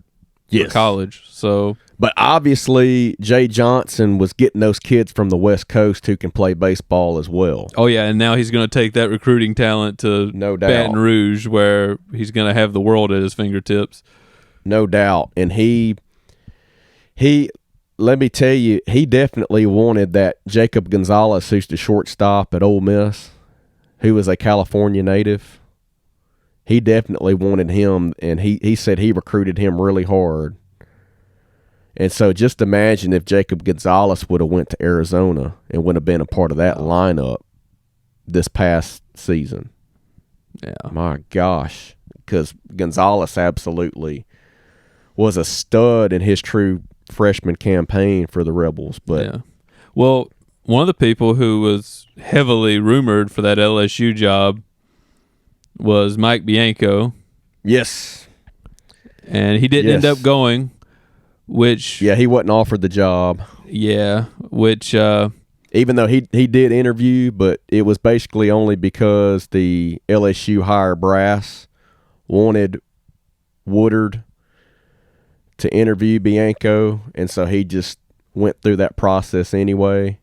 [SPEAKER 1] for college. So,
[SPEAKER 2] but obviously Jay Johnson was getting those kids from the West Coast who can play baseball as well.
[SPEAKER 1] Oh yeah, and now he's going to take that recruiting talent to Baton Rouge, where he's going to have the world at his fingertips.
[SPEAKER 2] No doubt. And he let me tell you, he definitely wanted that Jacob Gonzalez, who's the shortstop at Ole Miss, who is a California native. He definitely wanted him, and he said he recruited him really hard. And so just imagine if Jacob Gonzalez would have went to Arizona and would have been a part of that lineup this past season.
[SPEAKER 1] Yeah.
[SPEAKER 2] My gosh. Because Gonzalez absolutely was a stud in his true freshman campaign for the Rebels. But
[SPEAKER 1] yeah. Well, one of the people who was heavily rumored for that LSU job was Mike Bianco.
[SPEAKER 2] Yes.
[SPEAKER 1] And he didn't end up going, which...
[SPEAKER 2] Yeah, he wasn't offered the job.
[SPEAKER 1] Yeah, which...
[SPEAKER 2] even though he did interview, but it was basically only because the LSU higher brass wanted Woodard to interview Bianco, and so he just went through that process anyway.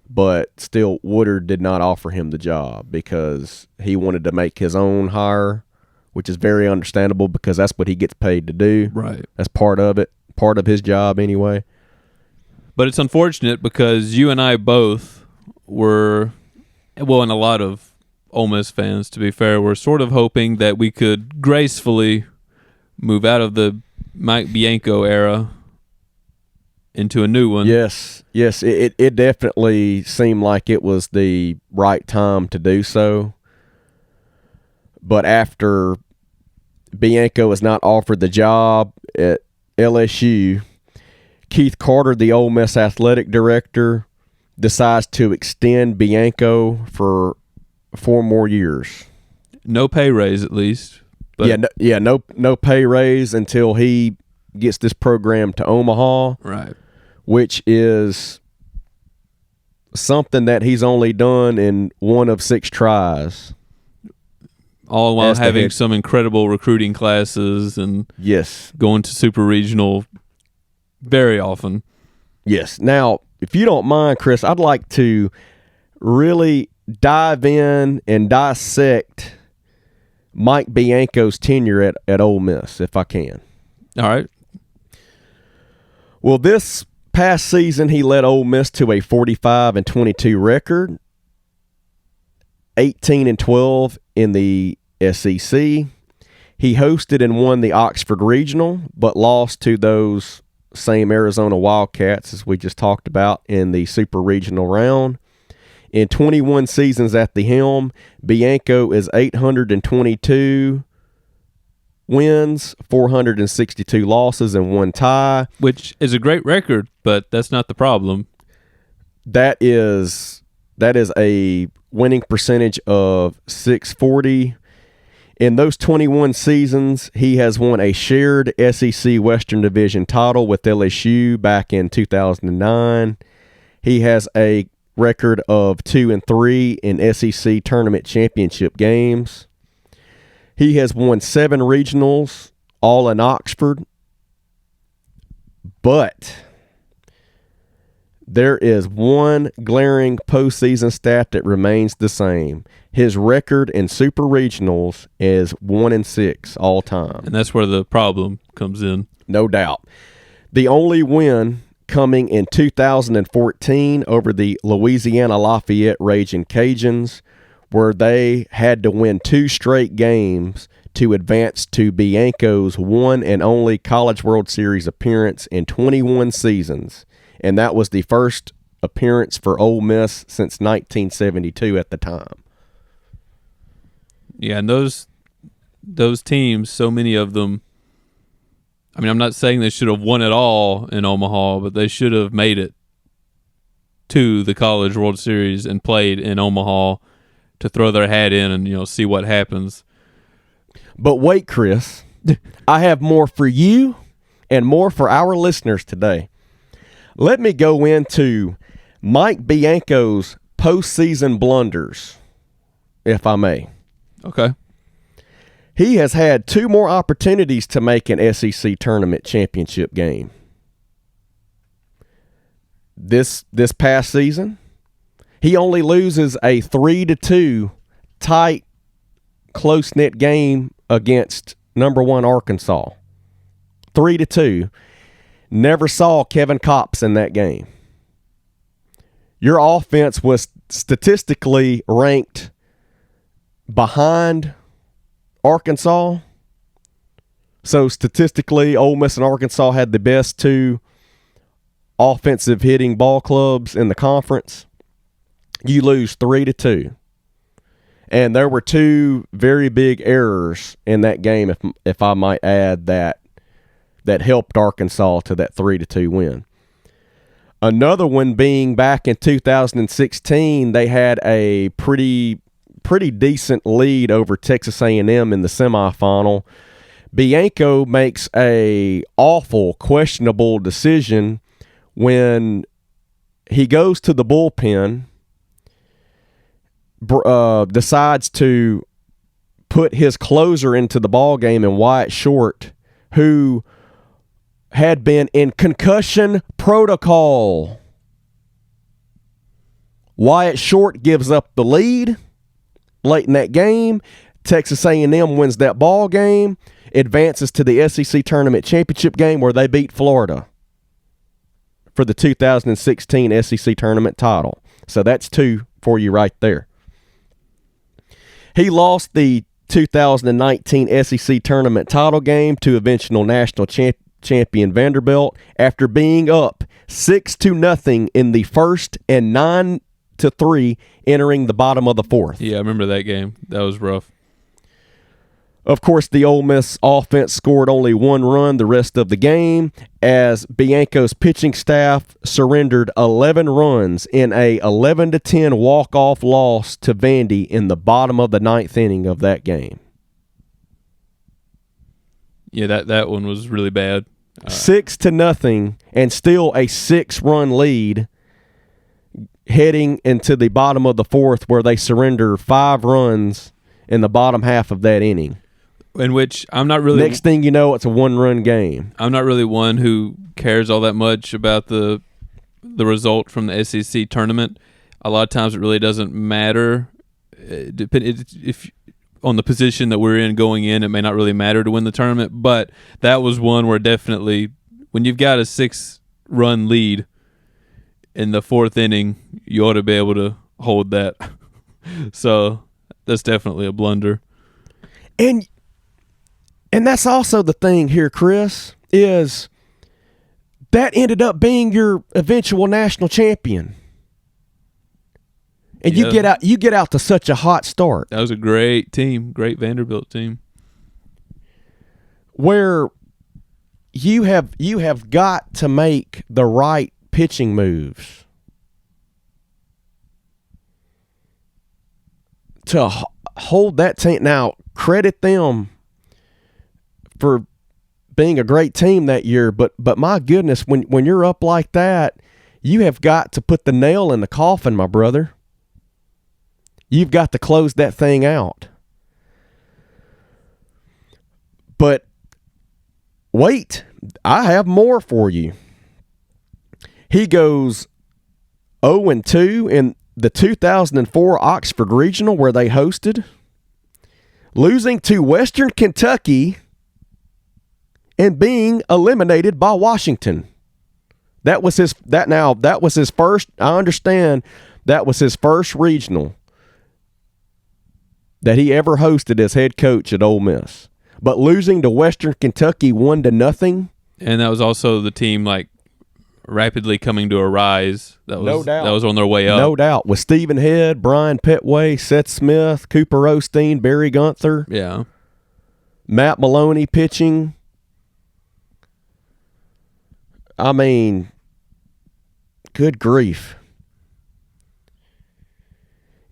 [SPEAKER 2] but still Woodard did not offer him the job because he wanted to make his own hire, which is very understandable because that's what he gets paid to do.
[SPEAKER 1] Right.
[SPEAKER 2] That's part of it, part of his job anyway.
[SPEAKER 1] But it's unfortunate because you and I both were, well, and a lot of Ole Miss fans, to be fair, were sort of hoping that we could gracefully move out of the Mike Bianco era into a new one.
[SPEAKER 2] Yes. It definitely seemed like it was the right time to do so. But after Bianco was not offered the job at LSU, Keith Carter, the Ole Miss athletic director, decides to extend Bianco for 4 more years.
[SPEAKER 1] No pay raise, at least. But
[SPEAKER 2] No pay raise until he gets this program to Omaha.
[SPEAKER 1] Right.
[SPEAKER 2] Which is something that he's only done in 1 of 6 tries.
[SPEAKER 1] All while having some incredible recruiting classes and going to super regional very often.
[SPEAKER 2] Yes. Now, if you don't mind, Chris, I'd like to really dive in and dissect Mike Bianco's tenure at Ole Miss, if I can.
[SPEAKER 1] All right.
[SPEAKER 2] Well, this past season, he led Ole Miss to a 45-22 record, 18-12 in the SEC. He hosted and won the Oxford Regional, but lost to those same Arizona Wildcats, as we just talked about, in the Super Regional round. In 21 seasons at the helm, Bianco is 822 wins, 462 losses, and 1 tie.
[SPEAKER 1] Which is a great record, but that's not the problem.
[SPEAKER 2] That is a winning percentage of .640. In those 21 seasons, he has won a shared SEC Western Division title with LSU back in 2009. He has a record of 2-3 in SEC tournament championship games. He has won 7 regionals, all in Oxford. But there is one glaring postseason stat that remains the same. His record in super regionals is 1-6 all time.
[SPEAKER 1] And that's where the problem comes in.
[SPEAKER 2] No doubt. The only win coming in 2014 over the Louisiana Lafayette Ragin' Cajuns, where they had to win 2 straight games to advance to Bianco's one and only College World Series appearance in 21 seasons. And that was the first appearance for Ole Miss since 1972 at the time.
[SPEAKER 1] Yeah, and those teams, so many of them, I mean, I'm not saying they should have won it all in Omaha, but they should have made it to the College World Series and played in Omaha to throw their hat in and, see what happens.
[SPEAKER 2] But wait, Chris, I have more for you and more for our listeners today. Let me go into Mike Bianco's postseason blunders, if I may.
[SPEAKER 1] Okay.
[SPEAKER 2] He has had 2 more opportunities to make an SEC tournament championship game. This past season, he only loses a 3-2 tight, close-knit game against number 1 Arkansas. 3-2. Never saw Kevin Kopps in that game. Your offense was statistically ranked behind Arkansas. So statistically, Ole Miss and Arkansas had the best 2 offensive hitting ball clubs in the conference. You lose 3-2. And there were 2 very big errors in that game, if I might add, that helped Arkansas to that 3-2 win. Another one being back in 2016, they had a pretty decent lead over Texas A&M in the semifinal. Bianco makes a awful, questionable decision when he goes to the bullpen, decides to put his closer into the ball game in Wyatt Short, who had been in concussion protocol. Wyatt Short gives up the lead late in that game. Texas A&M wins that ball game, advances to the SEC Tournament Championship game where they beat Florida for the 2016 SEC Tournament title. So that's 2 for you right there. He lost the 2019 SEC Tournament title game to eventual national champion Vanderbilt after being up 6-0 in the first and 9-3 entering the bottom of the fourth.
[SPEAKER 1] Yeah, I remember that game. That was rough.
[SPEAKER 2] Of course, the Ole Miss offense scored only 1 run the rest of the game as Bianco's pitching staff surrendered 11 runs in a 11-10 walk-off loss to Vandy in the bottom of the 9th inning of that game.
[SPEAKER 1] Yeah, that one was really bad.
[SPEAKER 2] 6-0 and still a 6-run lead heading into the bottom of the fourth where they surrender 5 runs in the bottom half of that inning.
[SPEAKER 1] In which I'm not really...
[SPEAKER 2] Next thing you know, it's a 1-run game.
[SPEAKER 1] I'm not really one who cares all that much about the result from the SEC tournament. A lot of times it really doesn't matter. If on the position that we're in going in, it may not really matter to win the tournament, but that was one where definitely when you've got a 6-run lead in the 4th inning, you ought to be able to hold that. So that's definitely a blunder.
[SPEAKER 2] And that's also the thing here, Chris, is that ended up being your eventual national champion. And you get out to such a hot start.
[SPEAKER 1] That was a great team, great Vanderbilt team.
[SPEAKER 2] Where you have got to make the right pitching moves to hold that team. Now, credit them for being a great team that year, but my goodness, when you're up like that, you have got to put the nail in the coffin, my brother. You've got to close that thing out. But wait, I have more for you. He goes 0-2 in the 2004 Oxford Regional where they hosted, losing to Western Kentucky and being eliminated by Washington. That was his first, I understand, that was his first regional that he ever hosted as head coach at Ole Miss. But losing to Western Kentucky 1-0.
[SPEAKER 1] And that was also the team like rapidly coming to a rise. That was,
[SPEAKER 2] no doubt.
[SPEAKER 1] That was on their way up.
[SPEAKER 2] No doubt. With Stephen Head, Brian Petway, Seth Smith, Cooper Osteen, Barry Gunther.
[SPEAKER 1] Yeah.
[SPEAKER 2] Matt Maloney pitching. I mean, good grief.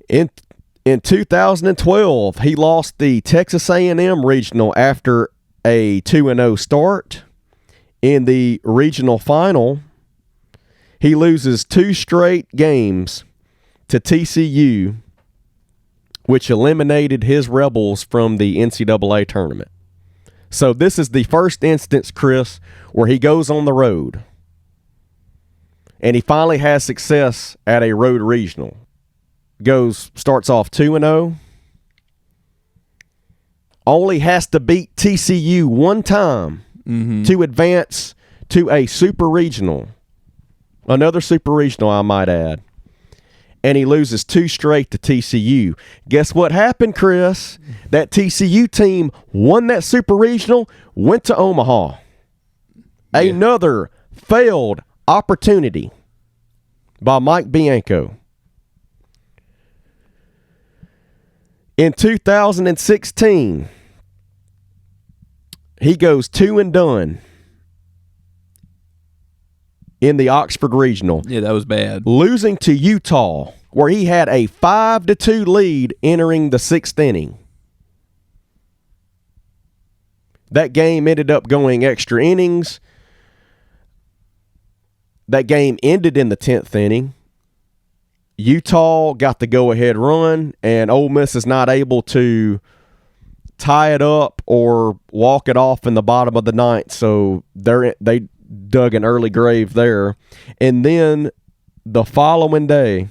[SPEAKER 2] In 2012, he lost the Texas A&M Regional after a 2-0 start. In the regional final, he loses 2 straight games to TCU, which eliminated his Rebels from the NCAA tournament. So this is the first instance, Chris, where he goes on the road. And he finally has success at a road regional. Starts off 2-0. Only has to beat TCU one time to advance to a super regional. Another super regional, I might add. And he loses 2 straight to TCU. Guess what happened, Chris? That TCU team won that super regional, went to Omaha. Yeah. Another failed opportunity by Mike Bianco. In 2016, he goes 2-0 in the Oxford Regional.
[SPEAKER 1] Yeah, that was bad.
[SPEAKER 2] Losing to Utah, where he had a 5-2 lead entering the 6th inning. That game ended up going extra innings. That game ended in the 10th inning. Utah got the go-ahead run, and Ole Miss is not able to tie it up or walk it off in the bottom of the 9th, so they dug an early grave there. And then the following day,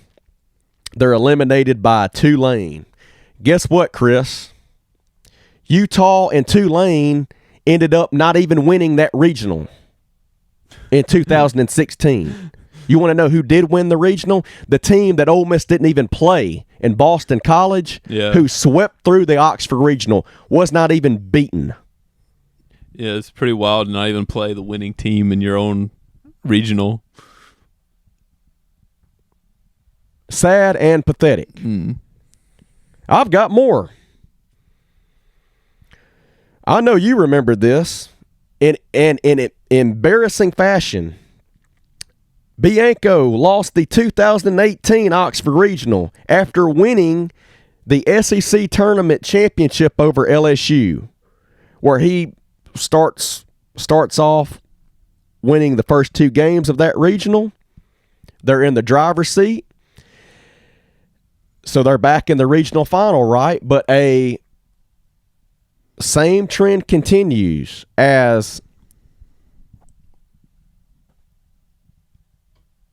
[SPEAKER 2] They're eliminated by Tulane. Guess what, Chris? Utah and Tulane ended up not even winning that regional in 2016. You want to know who did win the regional? The team that Ole Miss didn't even play in Boston College, who swept through the Oxford Regional, was not even beaten.
[SPEAKER 1] Yeah, it's pretty wild to not even play the winning team in your own regional.
[SPEAKER 2] Sad and pathetic. I've got more. I know you remember this. In embarrassing fashion, Bianco lost the 2018 Oxford Regional after winning the SEC Tournament Championship over LSU, where he starts off winning the first 2 games of that regional. They're in the driver's seat. So they're back in the regional final, right? But a same trend continues as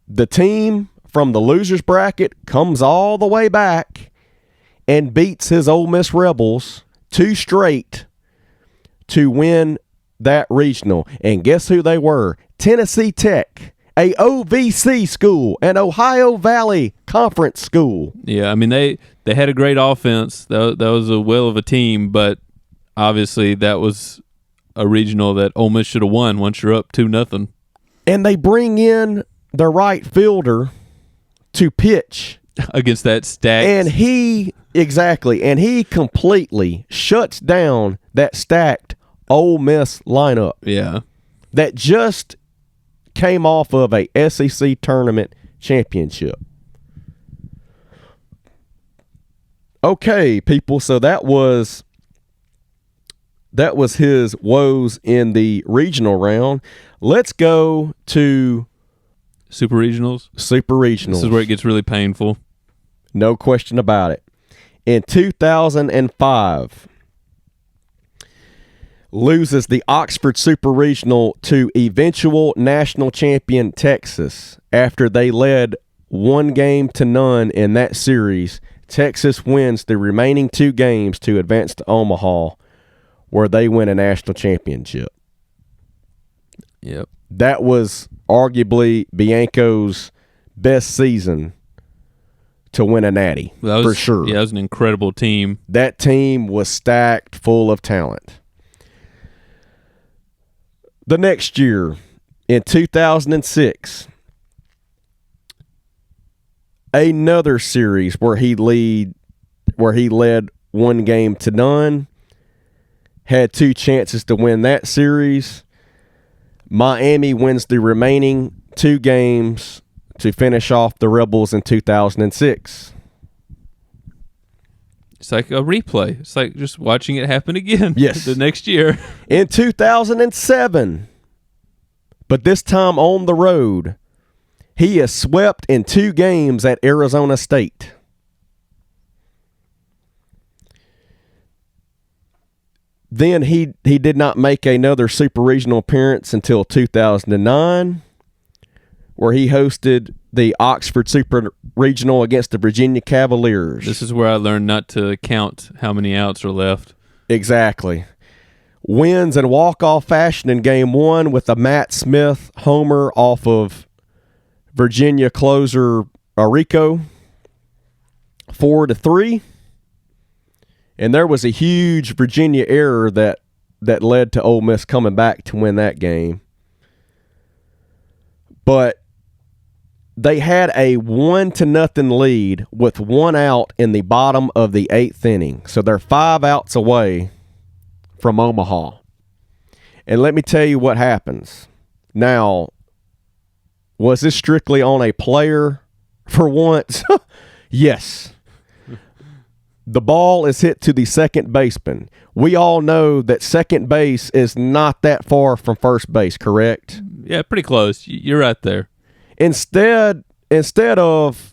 [SPEAKER 2] the team from the losers bracket comes all the way back and beats his Ole Miss Rebels 2 straight to win that regional. And guess who they were? Tennessee Tech, a OVC school, an Ohio Valley Conference school.
[SPEAKER 1] Yeah, I mean, they had a great offense. That was a whale of a team, but obviously that was a regional that Ole Miss should have won once you're up 2-0.
[SPEAKER 2] And they bring in the right fielder to pitch
[SPEAKER 1] against that stacked.
[SPEAKER 2] And he completely shuts down that stacked Ole Miss lineup.
[SPEAKER 1] Yeah.
[SPEAKER 2] That just came off of a SEC tournament championship. Okay, people, so that was his woes in the regional round. Let's go to
[SPEAKER 1] Super Regionals. This is where it gets really painful.
[SPEAKER 2] No question about it. In 2005, loses the Oxford Super Regional to eventual national champion Texas after they led 1-0 in that series. Texas wins the remaining 2 games to advance to Omaha, where they win a national championship.
[SPEAKER 1] Yep.
[SPEAKER 2] That was arguably Bianco's best season to win a natty, for sure.
[SPEAKER 1] Yeah, it was an incredible team.
[SPEAKER 2] That team was stacked full of talent. The next year, in 2006, another series where he led 1-0, had 2 chances to win that series. Miami wins the remaining 2 games to finish off the Rebels in 2006.
[SPEAKER 1] It's like a replay. It's like just watching it happen again.
[SPEAKER 2] Yes.
[SPEAKER 1] The next year.
[SPEAKER 2] In 2007, but this time on the road, he is swept in 2 games at Arizona State. Then he did not make another Super Regional appearance until 2009, where he hosted the Oxford Super Regional against the Virginia Cavaliers.
[SPEAKER 1] This is where I learned not to count how many outs are left.
[SPEAKER 2] Exactly. Wins in walk-off fashion in Game 1 with a Matt Smith homer off of Virginia closer Arico, 4-3. And there was a huge Virginia error that led to Ole Miss coming back to win that game. But they had a 1-0 lead with 1 out in the bottom of the 8th inning. So they're 5 outs away from Omaha. And let me tell you what happens. Now, was this strictly on a player for once? Yes. The ball is hit to the second baseman. We all know that second base is not that far from first base, correct?
[SPEAKER 1] Yeah, pretty close. You're right there.
[SPEAKER 2] Instead of,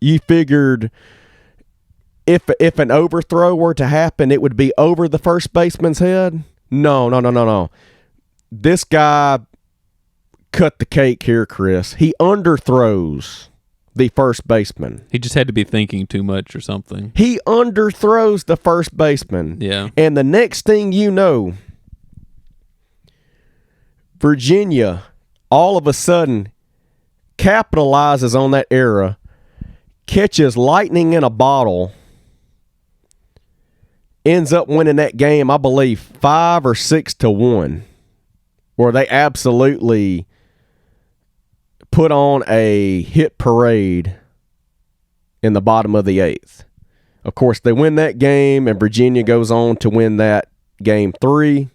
[SPEAKER 2] you figured if an overthrow were to happen, it would be over the first baseman's head. No. This guy cut the cake here, Chris. He underthrows the first baseman.
[SPEAKER 1] He just had to be thinking too much or something.
[SPEAKER 2] He underthrows the first baseman.
[SPEAKER 1] Yeah.
[SPEAKER 2] And the next thing you know, Virginia all of a sudden capitalizes on that error, catches lightning in a bottle, ends up winning that game, I believe, 5 or 6-1, where they absolutely put on a hit parade in the bottom of the 8th. Of course, they win that game, and Virginia goes on to win that game 3,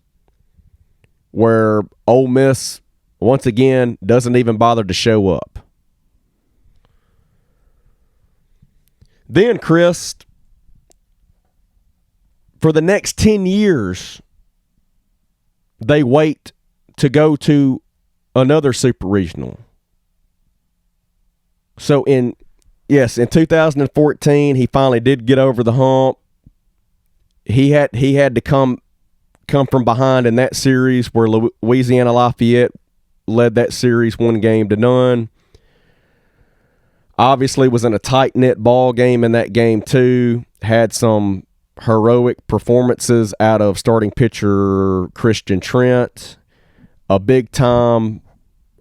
[SPEAKER 2] where Ole Miss, once again, doesn't even bother to show up. Then, Chris, for the next 10 years, they wait to go to another super regional. So in 2014, he finally did get over the hump. He had to come from behind in that series where Louisiana Lafayette led that series 1-0. Obviously was in a tight-knit ball game in that game too. Had some heroic performances out of starting pitcher Christian Trent. A big-time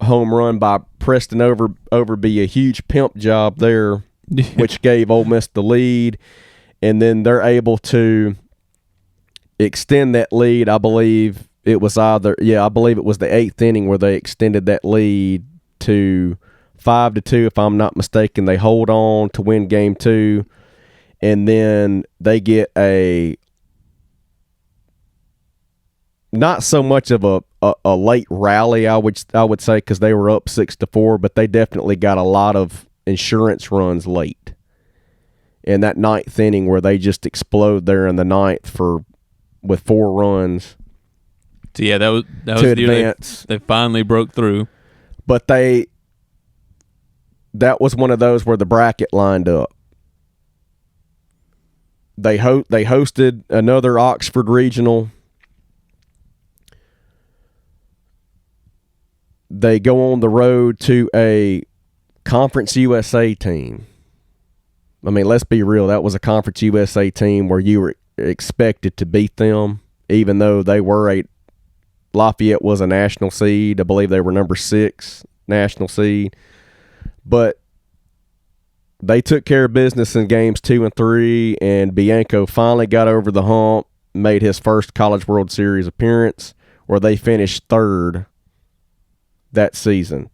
[SPEAKER 2] home run by Preston Overby, a huge pimp job there, which gave Ole Miss the lead. And then they're able to extend that lead. I believe it was the 8th inning where they extended that lead to 5-2, if I'm not mistaken. They hold on to win game 2, and then they get a not so much of a late rally, I would say, because they were up 6-4, but they definitely got a lot of insurance runs late in that 9th inning where they just explode there in the 9th with 4 runs.
[SPEAKER 1] So yeah, that was
[SPEAKER 2] to advance.
[SPEAKER 1] They finally broke through,
[SPEAKER 2] but that was one of those where the bracket lined up. They hosted another Oxford regional. They go on the road to a Conference USA team. I mean, let's be real. That was a Conference USA team where you were expected to beat them, even though Lafayette was a national seed. I believe they were number 6 national seed. But they took care of business in games 2 and 3, and Bianco finally got over the hump, made his first College World Series appearance, where they finished 3rd that season.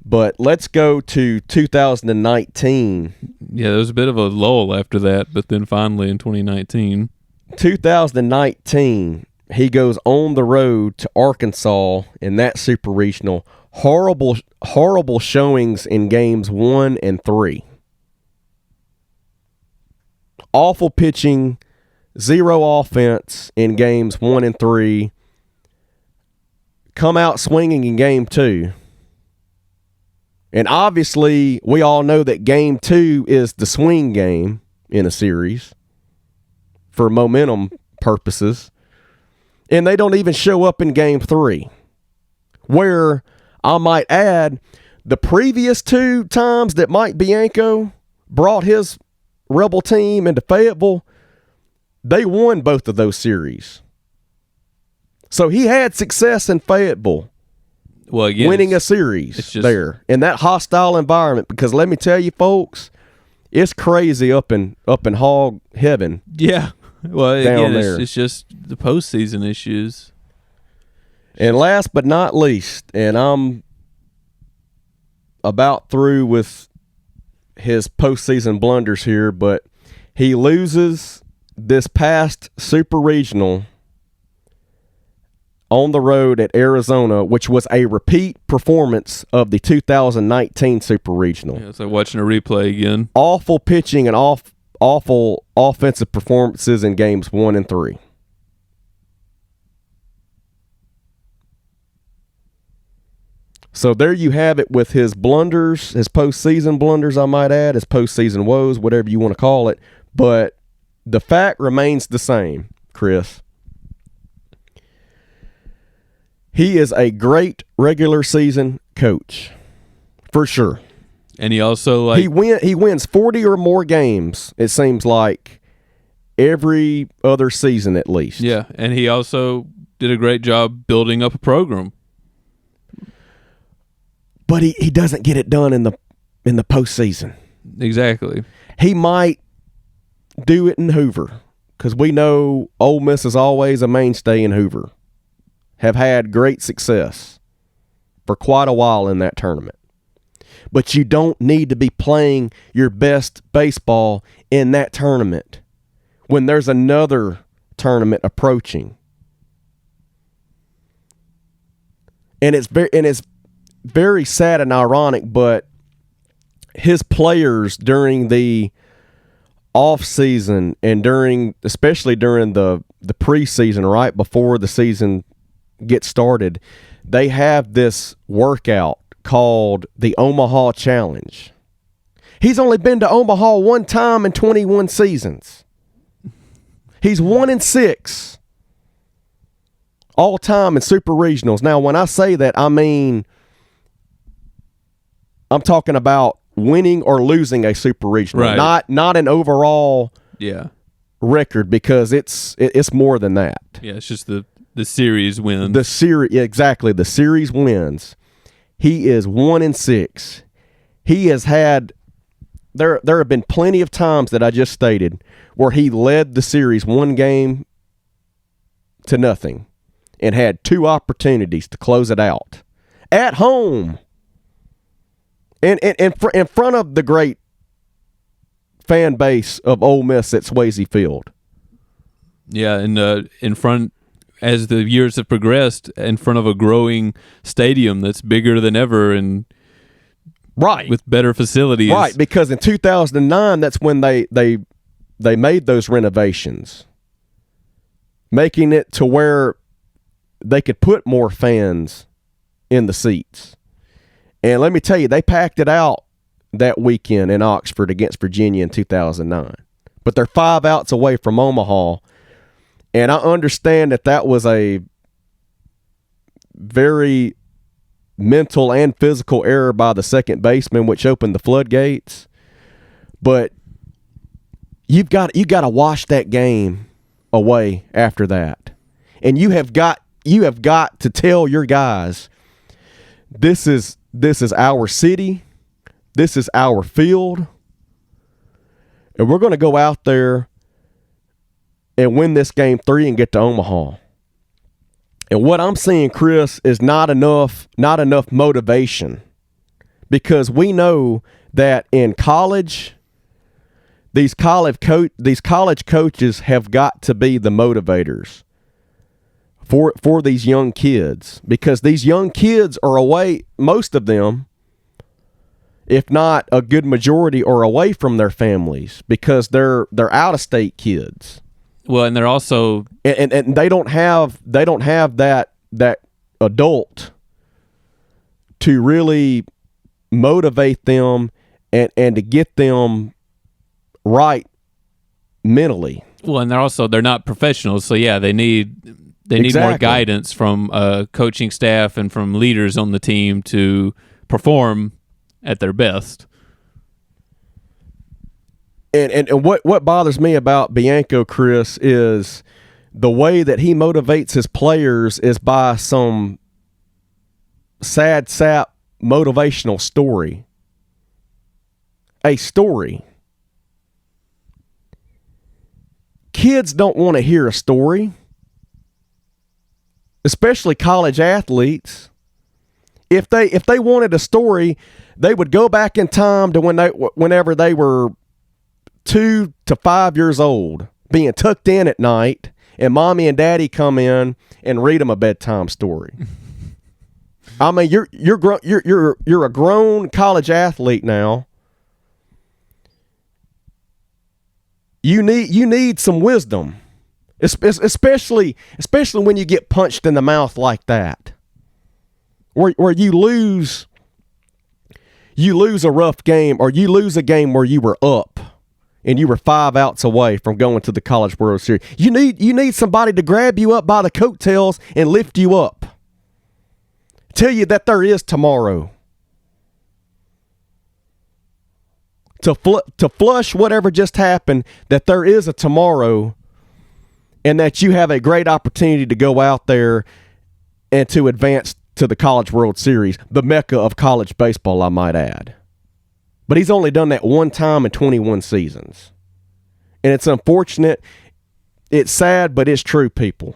[SPEAKER 2] But let's go to 2019.
[SPEAKER 1] Yeah, there was a bit of a lull after that, but then finally in 2019.
[SPEAKER 2] 2019, he goes on the road to Arkansas in that super regional. Horrible showings in games 1 and 3. Awful pitching, 0 offense in games 1 and 3. Come out swinging in game 2. And obviously, we all know that game 2 is the swing game in a series for momentum purposes. And they don't even show up in game 3, where I might add, the previous 2 times that Mike Bianco brought his Rebel team into Fayetteville, they won both of those series. So he had success in Fayetteville, winning a series there in that hostile environment. Because let me tell you, folks, it's crazy up in hog heaven.
[SPEAKER 1] Yeah, well,
[SPEAKER 2] down
[SPEAKER 1] again,
[SPEAKER 2] there.
[SPEAKER 1] it's just the postseason issues.
[SPEAKER 2] And last but not least, and I'm about through with his postseason blunders here, but he loses this past super regional on the road at Arizona, which was a repeat performance of the 2019 super regional.
[SPEAKER 1] Yeah, it's like watching a replay again.
[SPEAKER 2] Awful pitching and awful offensive performances in games 1 and 3. So there you have it with his blunders, his postseason blunders, I might add, his postseason woes, whatever you want to call it. But the fact remains the same, Chris. He is a great regular season coach, for sure.
[SPEAKER 1] And he also
[SPEAKER 2] he wins 40 or more games, it seems like, every other season at least.
[SPEAKER 1] Yeah, and he also did a great job building up a program.
[SPEAKER 2] But he doesn't get it done in the postseason.
[SPEAKER 1] Exactly.
[SPEAKER 2] He might do it in Hoover, because we know Ole Miss is always a mainstay in Hoover. Have had great success for quite a while in that tournament. But you don't need to be playing your best baseball in that tournament when there's another tournament approaching. And it's very sad and ironic, but his players during the off season and especially during the preseason, right before the season gets started, they have this workout called the Omaha Challenge. He's only been to Omaha one time in 21 seasons. He's 1-6 all time in super regionals. Now, when I say that, I mean I'm talking about winning or losing a super regional,
[SPEAKER 1] right.
[SPEAKER 2] not an overall record, because it's more than that.
[SPEAKER 1] Yeah, it's just the series wins.
[SPEAKER 2] The series, exactly. The series wins. He is 1-6. He has had there have been plenty of times that I just stated where he led the series 1-0 and had 2 opportunities to close it out at home. And in front of the great fan base of Ole Miss at Swayze Field.
[SPEAKER 1] Yeah, and in front, as the years have progressed, in front of a growing stadium that's bigger than ever and with better facilities.
[SPEAKER 2] Right, because in 2009, that's when they made those renovations, making it to where they could put more fans in the seats. And let me tell you, they packed it out that weekend in Oxford against Virginia in 2009. But they're 5 outs away from Omaha. And I understand that was a very mental and physical error by the second baseman, which opened the floodgates. But you've got to wash that game away after that. And you have got to tell your guys, this is our city. This is our field. And we're going to go out there and win this game 3 and get to Omaha. And what I'm seeing, Chris, is not enough motivation, because we know that in college, these college coaches have got to be the motivators for these young kids, because these young kids are away, most of them, if not a good majority, are away from their families because they're out-of-state kids.
[SPEAKER 1] Well, and they're also
[SPEAKER 2] and they don't have that adult to really motivate them and to get them right mentally.
[SPEAKER 1] Well, and they're not professionals, so yeah, they need more guidance from coaching staff and from leaders on the team to perform at their best.
[SPEAKER 2] And what bothers me about Bianco, Chris, is the way that he motivates his players is by some sad sap motivational story. A story. Kids don't want to hear a story, especially college athletes. If they wanted a story, they would go back in time to whenever they were 2 to 5 years old, being tucked in at night, and mommy and daddy come in and read them a bedtime story. I mean, you're a grown college athlete now. You need some wisdom, especially when you get punched in the mouth like that, where you lose a rough game, or you lose a game where you were up and you were 5 outs away from going to the College World Series. You need somebody to grab you up by the coattails and lift you up, tell you that there is tomorrow. to flush whatever just happened, that there is a tomorrow, and that you have a great opportunity to go out there and to advance to the College World Series, the mecca of college baseball, I might add. But he's only done that one time in 21 seasons. And it's unfortunate. It's sad, but it's true, people.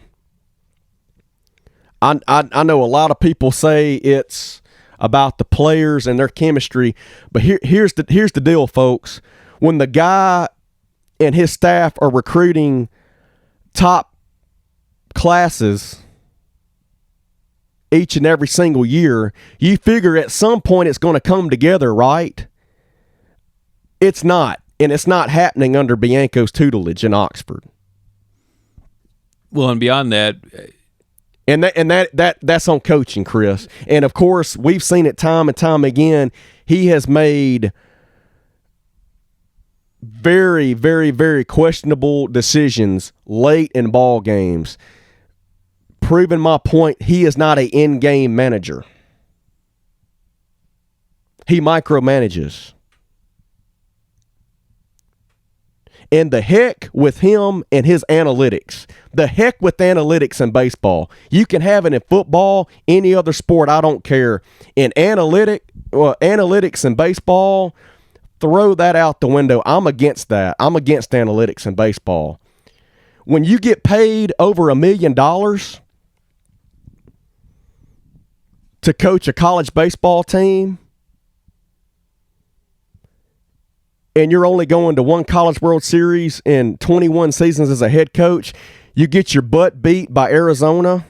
[SPEAKER 2] I know a lot of people say it's about the players and their chemistry, but here's the deal, folks. When the guy and his staff are recruiting top classes each and every single year, you figure at some point it's going to come together, right? It's not, and it's not happening under Bianco's tutelage in Oxford.
[SPEAKER 1] Well, and beyond that,
[SPEAKER 2] And that's on coaching, Chris. And of course, we've seen it time and time again. He has made very, very, very questionable decisions late in ball games. Proving my point, he is not an in-game manager. He micromanages. And the heck with him and his analytics. The heck with analytics in baseball. You can have it in football, any other sport, I don't care. In analytics in baseball, throw that out the window. I'm against that. I'm against analytics in baseball. When you get paid over $1 million to coach a college baseball team, and you're only going to one College World Series in 21 seasons as a head coach, you get your butt beat by Arizona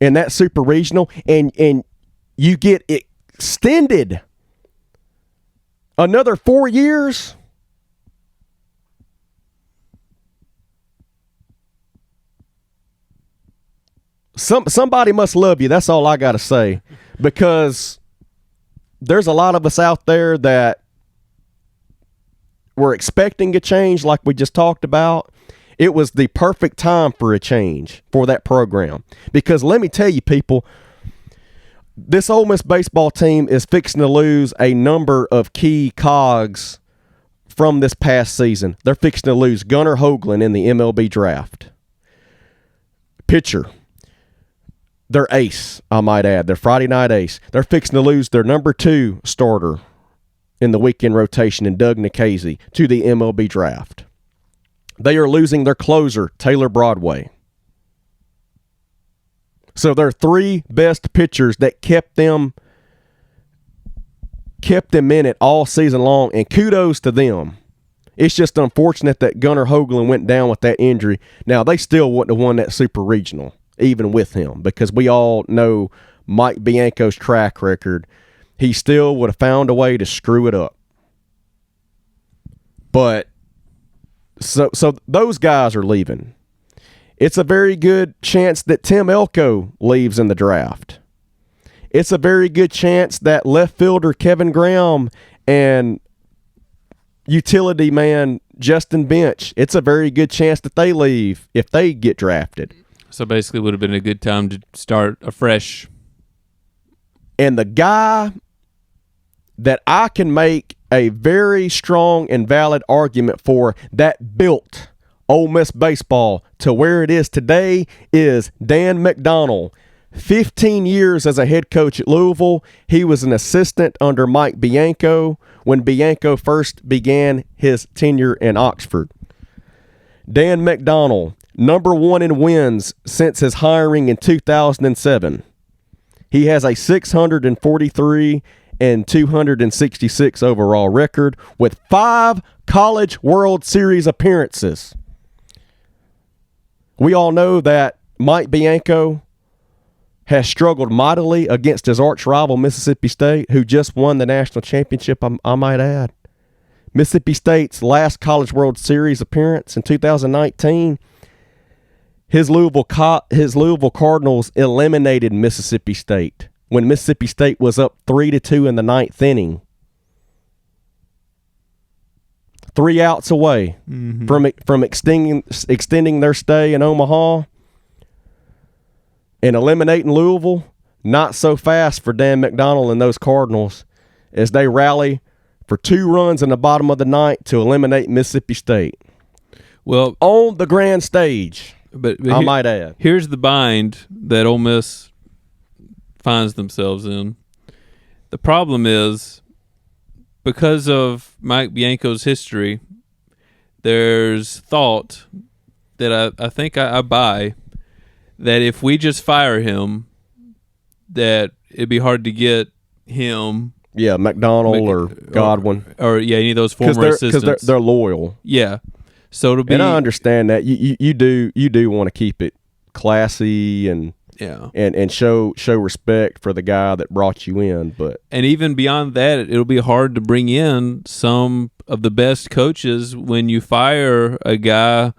[SPEAKER 2] in that super regional, and you get extended another 4 years. Somebody must love you. That's all I got to say, because there's a lot of us out there that we're expecting a change like we just talked about. It was the perfect time for a change for that program. Because let me tell you, people, this Ole Miss baseball team is fixing to lose a number of key cogs from this past season. They're fixing to lose Gunnar Hoagland in the MLB draft. Pitcher. Their ace, I might add. Their Friday night ace. They're fixing to lose their number 2 starter in the weekend rotation in Doug Nikhazy to the MLB draft. They are losing their closer, Taylor Broadway. So their 3 best pitchers that kept them in it all season long, and kudos to them. It's just unfortunate that Gunnar Hoagland went down with that injury. Now, they still wouldn't have won that super regional, even with him, because we all know Mike Bianco's track record. He still would have found a way to screw it up. But so those guys are leaving. It's a very good chance that Tim Elko leaves in the draft. It's a very good chance that left fielder Kevin Graham and utility man Justin Bench, it's a very good chance that they leave if they get drafted.
[SPEAKER 1] So basically it would have been a good time to start afresh.
[SPEAKER 2] And the guy that I can make a very strong and valid argument for that built Ole Miss baseball to where it is today is Dan McDonnell. 15 years as a head coach at Louisville. He was an assistant under Mike Bianco when Bianco first began his tenure in Oxford. Dan McDonnell, number 1 in wins since his hiring in 2007. He has a 643 and 266 overall record with 5 College World Series appearances. We all know that Mike Bianco has struggled mightily against his arch rival Mississippi State, who just won the national championship, I might add. Mississippi State's last College World Series appearance in 2019, his Louisville Cardinals eliminated Mississippi State when Mississippi State was up 3-2 in the 9th inning. 3 outs away from extending their stay in Omaha and eliminating Louisville. Not so fast for Dan McDonnell and those Cardinals as they rally for 2 runs in the bottom of the ninth to eliminate Mississippi State.
[SPEAKER 1] Well,
[SPEAKER 2] on the grand stage,
[SPEAKER 1] but
[SPEAKER 2] I might add.
[SPEAKER 1] Here's the bind that Ole Miss finds themselves in. The problem is, because of Mike Bianco's history, there's thought that I think I buy that if we just fire him, that it'd be hard to get him.
[SPEAKER 2] Yeah, McDonald or Godwin.
[SPEAKER 1] Or any of those former assistants.
[SPEAKER 2] Because they're loyal.
[SPEAKER 1] Yeah. So it'll be,
[SPEAKER 2] and I understand that. You do want to keep it classy and show respect for the guy that brought you in.
[SPEAKER 1] And even beyond that, it'll be hard to bring in some of the best coaches when you fire a guy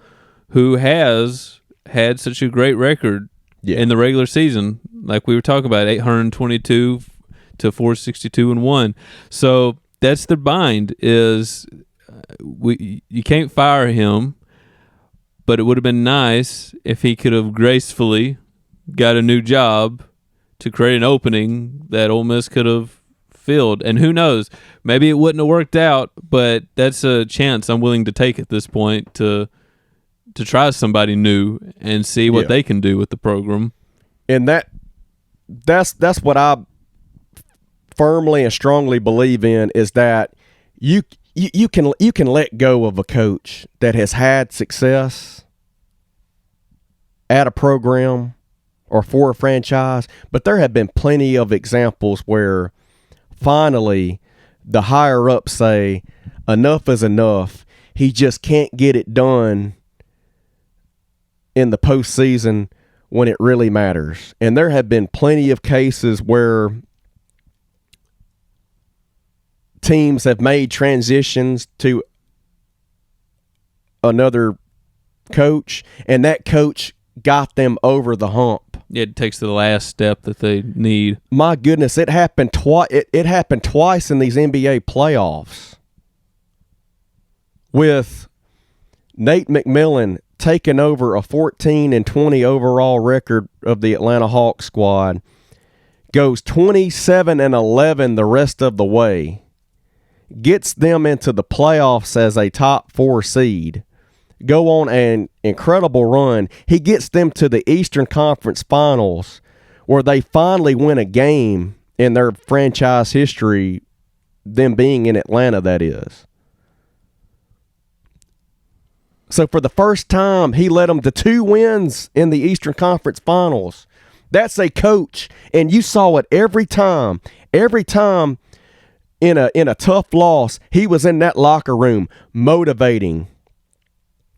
[SPEAKER 1] who has had such a great record in the regular season. Like we were talking about, 822 to 462-1. So that's the bind is you can't fire him, but it would have been nice if he could have gracefully got a new job to create an opening that Ole Miss could have filled. And who knows, maybe it wouldn't have worked out, but that's a chance I'm willing to take at this point to try somebody new and see what they can do with the program.
[SPEAKER 2] And that's what I firmly and strongly believe in, is that you can let go of a coach that has had success at a program or for a franchise, but there have been plenty of examples where finally the higher ups say enough is enough. He just can't get it done in the postseason when it really matters. And there have been plenty of cases where teams have made transitions to another coach, and that coach got them over the hump.
[SPEAKER 1] It takes the last step that they need.
[SPEAKER 2] My goodness, it happened twice. It happened twice in these NBA playoffs, with Nate McMillan taking over a 14-20 overall record of the Atlanta Hawks squad, goes 27-11 the rest of the way, gets them into the playoffs as a top 4 seed, go on an incredible run. He gets them to the Eastern Conference Finals, where they finally win a game in their franchise history, them being in Atlanta, that is. So for the first time, he led them to 2 wins in the Eastern Conference Finals. That's a coach, and you saw it every time. Every time in a tough loss, he was in that locker room motivating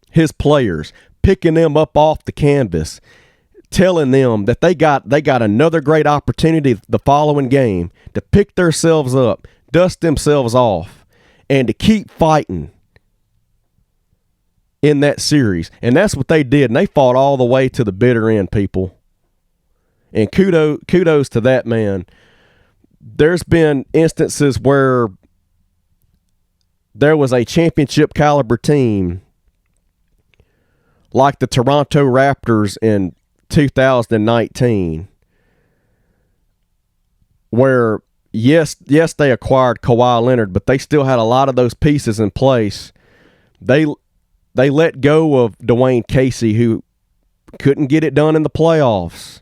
[SPEAKER 2] his players, picking them up off the canvas, telling them that they got another great opportunity the following game to pick themselves up, dust themselves off, and to keep fighting in that series. And that's what they did, and they fought all the way to the bitter end, people. And kudos to that man. There's been instances where there was a championship caliber team like the Toronto Raptors in 2019, where yes they acquired Kawhi Leonard, but they still had a lot of those pieces in place. They let go of Dwayne Casey, who couldn't get it done in the playoffs.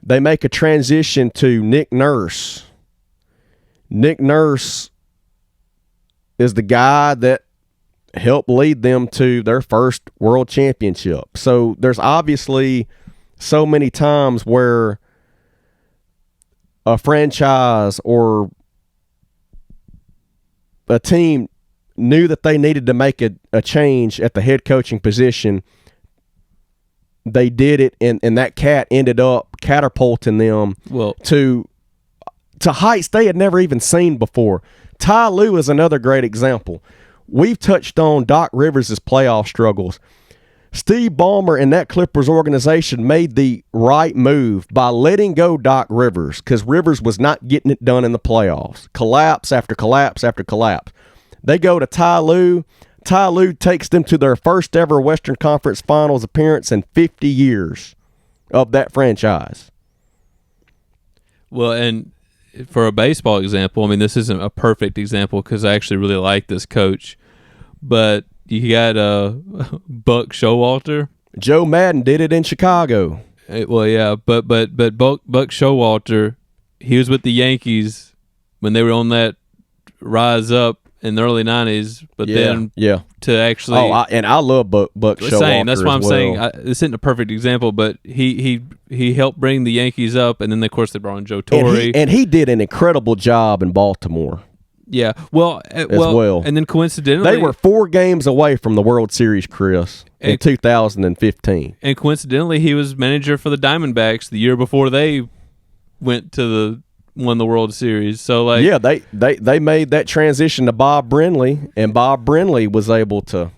[SPEAKER 2] They make a transition to Nick Nurse. Nick Nurse is the guy that helped lead them to their first world championship. So there's obviously so many times where a franchise or a team knew that they needed to make a change at the head coaching position. They did it, and that cat ended up catapulting them to heights they had never even seen before. Ty Lue is another great example. We've touched on Doc Rivers' playoff struggles. Steve Ballmer and that Clippers organization made the right move by letting go Doc Rivers, because Rivers was not getting it done in the playoffs. Collapse after collapse after collapse. They go to Ty Lue. Ty Lue takes them to their first ever Western Conference Finals appearance in 50 years of that franchise.
[SPEAKER 1] Well, and for a baseball example, I mean, this isn't a perfect example because I actually really like this coach, but you got Buck Showalter.
[SPEAKER 2] Joe Madden did it in Chicago.
[SPEAKER 1] Well, yeah, but Buck Showalter, he was with the Yankees when they were on that rise up in the early 90s, but then to actually...
[SPEAKER 2] I love Buck Showalter.
[SPEAKER 1] That's why I'm saying this isn't a perfect example, but he helped bring the Yankees up, and then, of course, they brought in Joe Torre.
[SPEAKER 2] And he did an incredible job in Baltimore.
[SPEAKER 1] Yeah, well. And then coincidentally...
[SPEAKER 2] They were 4 games away from the World Series, Chris, in 2015.
[SPEAKER 1] And coincidentally, he was manager for the Diamondbacks the year before they won the World Series. So
[SPEAKER 2] they made that transition to Bob Brenly, and Bob Brenly was able to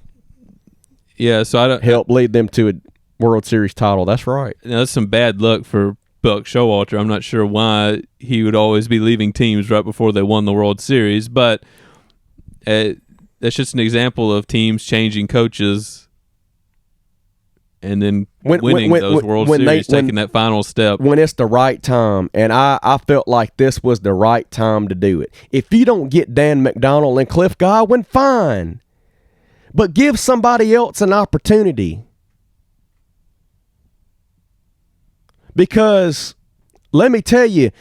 [SPEAKER 2] help lead them to a World Series title. That's right.
[SPEAKER 1] Now, that's some bad luck for Buck Showalter. I'm not sure why he would always be leaving teams right before they won the World Series, but that's just an example of teams changing coaches and then winning those World Series, taking that final step.
[SPEAKER 2] When it's the right time, and I felt like this was the right time to do it. If you don't get Dan McDonald and Cliff Godwin, fine. But give somebody else an opportunity. Because, let me tell you,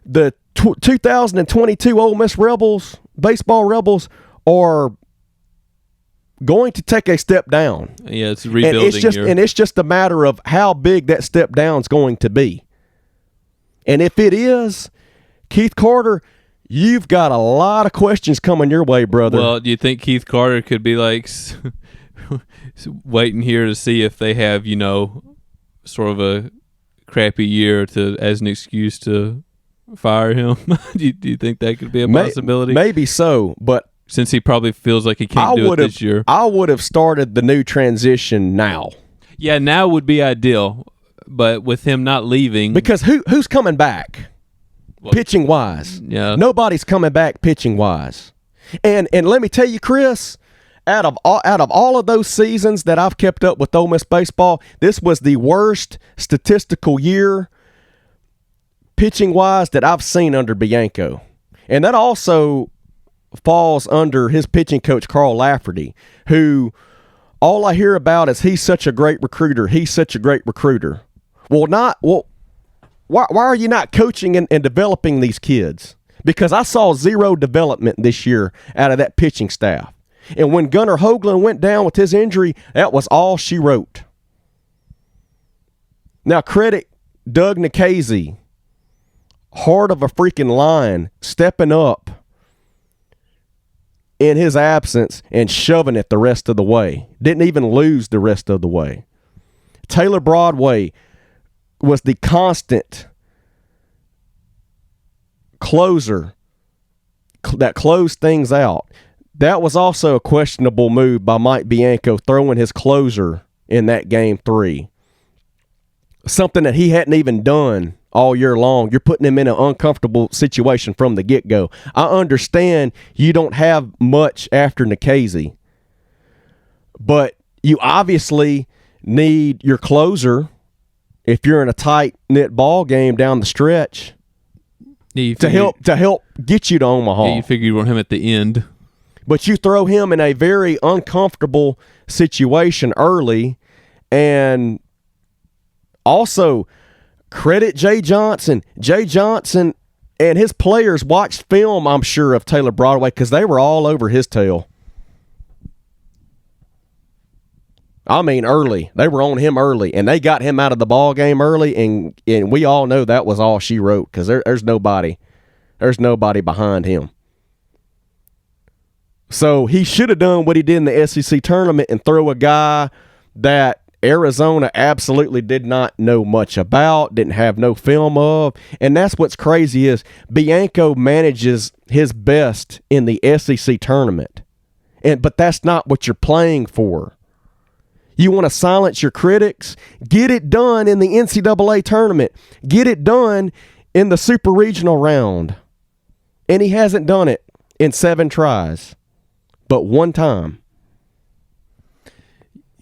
[SPEAKER 2] the 2022 Ole Miss Rebels, baseball Rebels, are going to take a step down.
[SPEAKER 1] Yeah, it's rebuilding.
[SPEAKER 2] And it's just a matter of how big that step down is going to be. And if it is, Keith Carter, you've got a lot of questions coming your way, brother.
[SPEAKER 1] Well, do you think Keith Carter could be like waiting here to see if they have, sort of a crappy year as an excuse to fire him? do you think that could be a possibility?
[SPEAKER 2] Maybe so, but
[SPEAKER 1] since he probably feels like he can't do it this year.
[SPEAKER 2] I would have started the new transition now.
[SPEAKER 1] Yeah, now would be ideal, but with him not leaving.
[SPEAKER 2] Because who's coming back? Pitching wise.
[SPEAKER 1] Yeah.
[SPEAKER 2] Nobody's coming back pitching wise. And let me tell you, Chris, out of all of those seasons that I've kept up with Ole Miss baseball, this was the worst statistical year pitching wise that I've seen under Bianco. And that also falls under his pitching coach, Carl Lafferty, who all I hear about is he's such a great recruiter. He's such a great recruiter. Why are you not coaching and developing these kids? Because I saw zero development this year out of that pitching staff. And when Gunnar Hoagland went down with his injury, that was all she wrote. Now, credit Doug Nikhazy, heart of a freaking lion, stepping up in his absence and shoving it the rest of the way. Didn't even lose the rest of the way. Taylor Broadway was the constant closer that closed things out. That was also a questionable move by Mike Bianco, throwing his closer in that game 3. Something that he hadn't even done all year long. You're putting him in an uncomfortable situation from the get-go. I understand you don't have much after Nikhazy, but you obviously need your closer if you're in a tight-knit ball game down the stretch to help get you to Omaha.
[SPEAKER 1] Yeah, you figure you want him at the end.
[SPEAKER 2] But you throw him in a very uncomfortable situation early, and also credit Jay Johnson. Jay Johnson and his players watched film, I'm sure, of Taylor Broadway because they were all over his tail. I mean, early. They were on him early, and they got him out of the ball game early, and we all know that was all she wrote because there's nobody behind him. So he should have done what he did in the SEC tournament and throw a guy that Arizona absolutely did not know much about, didn't have no film of. And that's what's crazy is Bianco manages his best in the SEC tournament. But that's not what you're playing for. You want to silence your critics? Get it done in the NCAA tournament. Get it done in the super regional round. And he hasn't done it in 7 tries. But one time.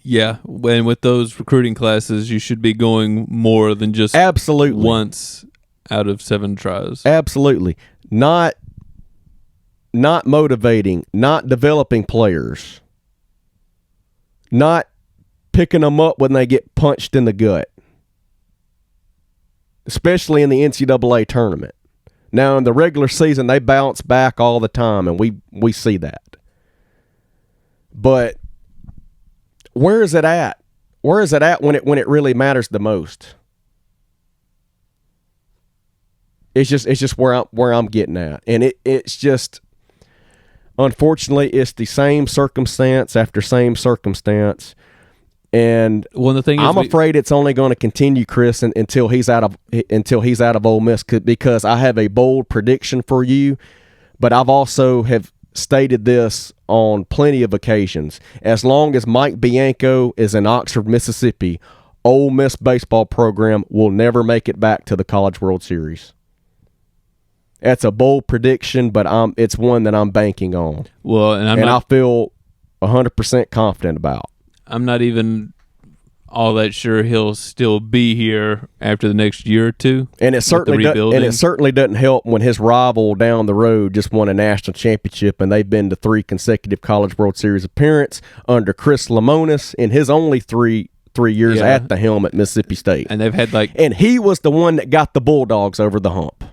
[SPEAKER 1] Yeah, and with those recruiting classes, you should be going more than just
[SPEAKER 2] absolutely
[SPEAKER 1] once. out of 7 tries.
[SPEAKER 2] Absolutely. Not motivating, not developing players, not picking them up when they get punched in the gut, especially in the NCAA tournament. Now, in the regular season, they bounce back all the time, and we see that. But where is it at? Where is it at when it really matters the most? It's just where I'm getting at, and it's just, unfortunately, it's the same circumstance after same circumstance. And
[SPEAKER 1] the thing is,
[SPEAKER 2] I'm afraid it's only going to continue, Chris, until he's out of Ole Miss. Because I have a bold prediction for you, but I've also have stated this on plenty of occasions. As long as Mike Bianco is in Oxford, Mississippi, Ole Miss baseball program will never make it back to the College World Series. That's a bold prediction, but it's one that I'm banking on.
[SPEAKER 1] Well, I
[SPEAKER 2] feel 100% confident about.
[SPEAKER 1] I'm not even all that sure he'll still be here after the next year or two.
[SPEAKER 2] And it certainly doesn't help when his rival down the road just won a national championship, and they've been to 3 consecutive College World Series appearances under Chris Lemonis in his only three years at the helm at Mississippi State.
[SPEAKER 1] And they've had
[SPEAKER 2] and he was the one that got the Bulldogs over the hump.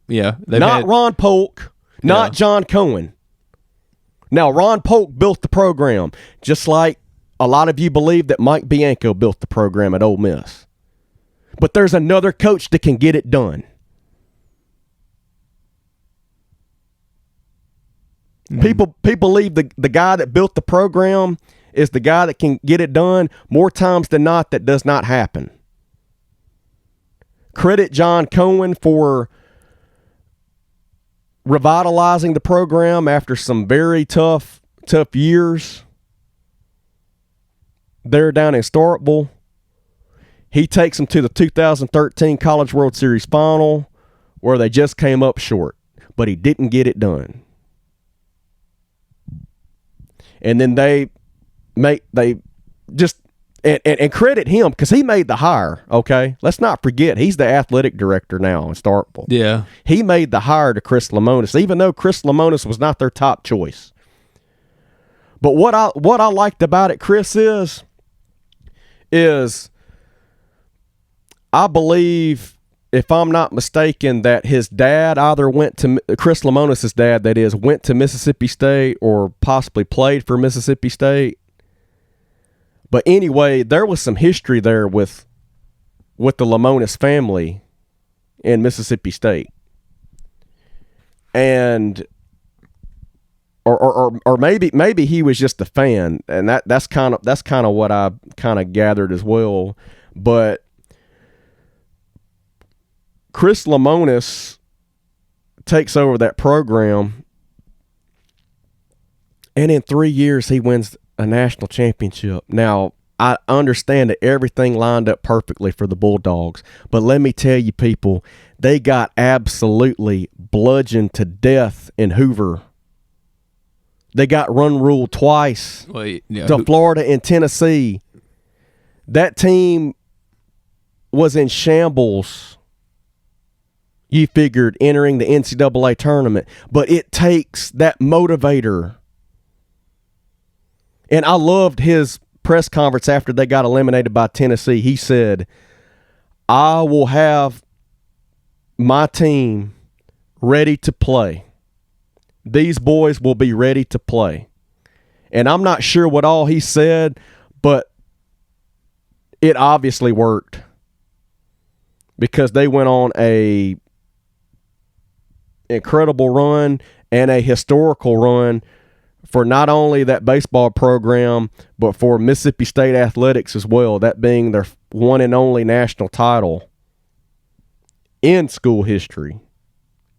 [SPEAKER 1] Yeah,
[SPEAKER 2] not Ron Polk, not John Cohen. Now, Ron Polk built the program, just like a lot of you believe that Mike Bianco built the program at Ole Miss. But there's another coach that can get it done. People believe the guy that built the program is the guy that can get it done. More times than not, that does not happen. Credit John Cohen for revitalizing the program after some very tough years. They're down in Starkville. He takes them to the 2013 College World Series final, where they just came up short, but he didn't get it done. And then they just credit him because he made the hire. Okay, let's not forget he's the athletic director now in Starkville.
[SPEAKER 1] Yeah,
[SPEAKER 2] he made the hire to Chris Lemonis, even though Chris Lemonis was not their top choice. But what I liked about it, Chris, is I believe, if I'm not mistaken, that his dad either went to Chris Lemonis' dad, that is, went to Mississippi State or possibly played for Mississippi State. But anyway, there was some history there with the Lemonis family in Mississippi State, and or maybe he was just a fan, and that's kind of what I kind of gathered as well. But Chris Lemonis takes over that program, and in 3 years he wins a national championship. Now, I understand that everything lined up perfectly for the Bulldogs, but let me tell you, people, they got absolutely bludgeoned to death in Hoover. They got run ruled twice to Florida and Tennessee. That team was in shambles, you figured, entering the NCAA tournament. But it takes that motivator. And I loved his press conference after they got eliminated by Tennessee. He said, I will have my team ready to play. These boys will be ready to play. And I'm not sure what all he said, but it obviously worked, because they went on a incredible run and a historical run for not only that baseball program, but for Mississippi State athletics as well, that being their one and only national title in school history,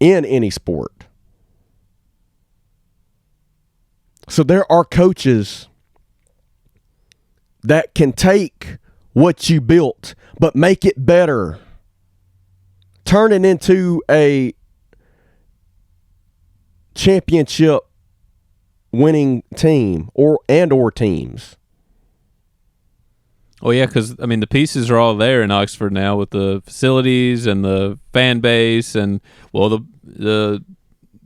[SPEAKER 2] in any sport. So there are coaches that can take what you built, but make it better. Turn it into a championship winning team or teams.
[SPEAKER 1] Oh yeah, because I mean the pieces are all there in Oxford now with the facilities and the fan base and the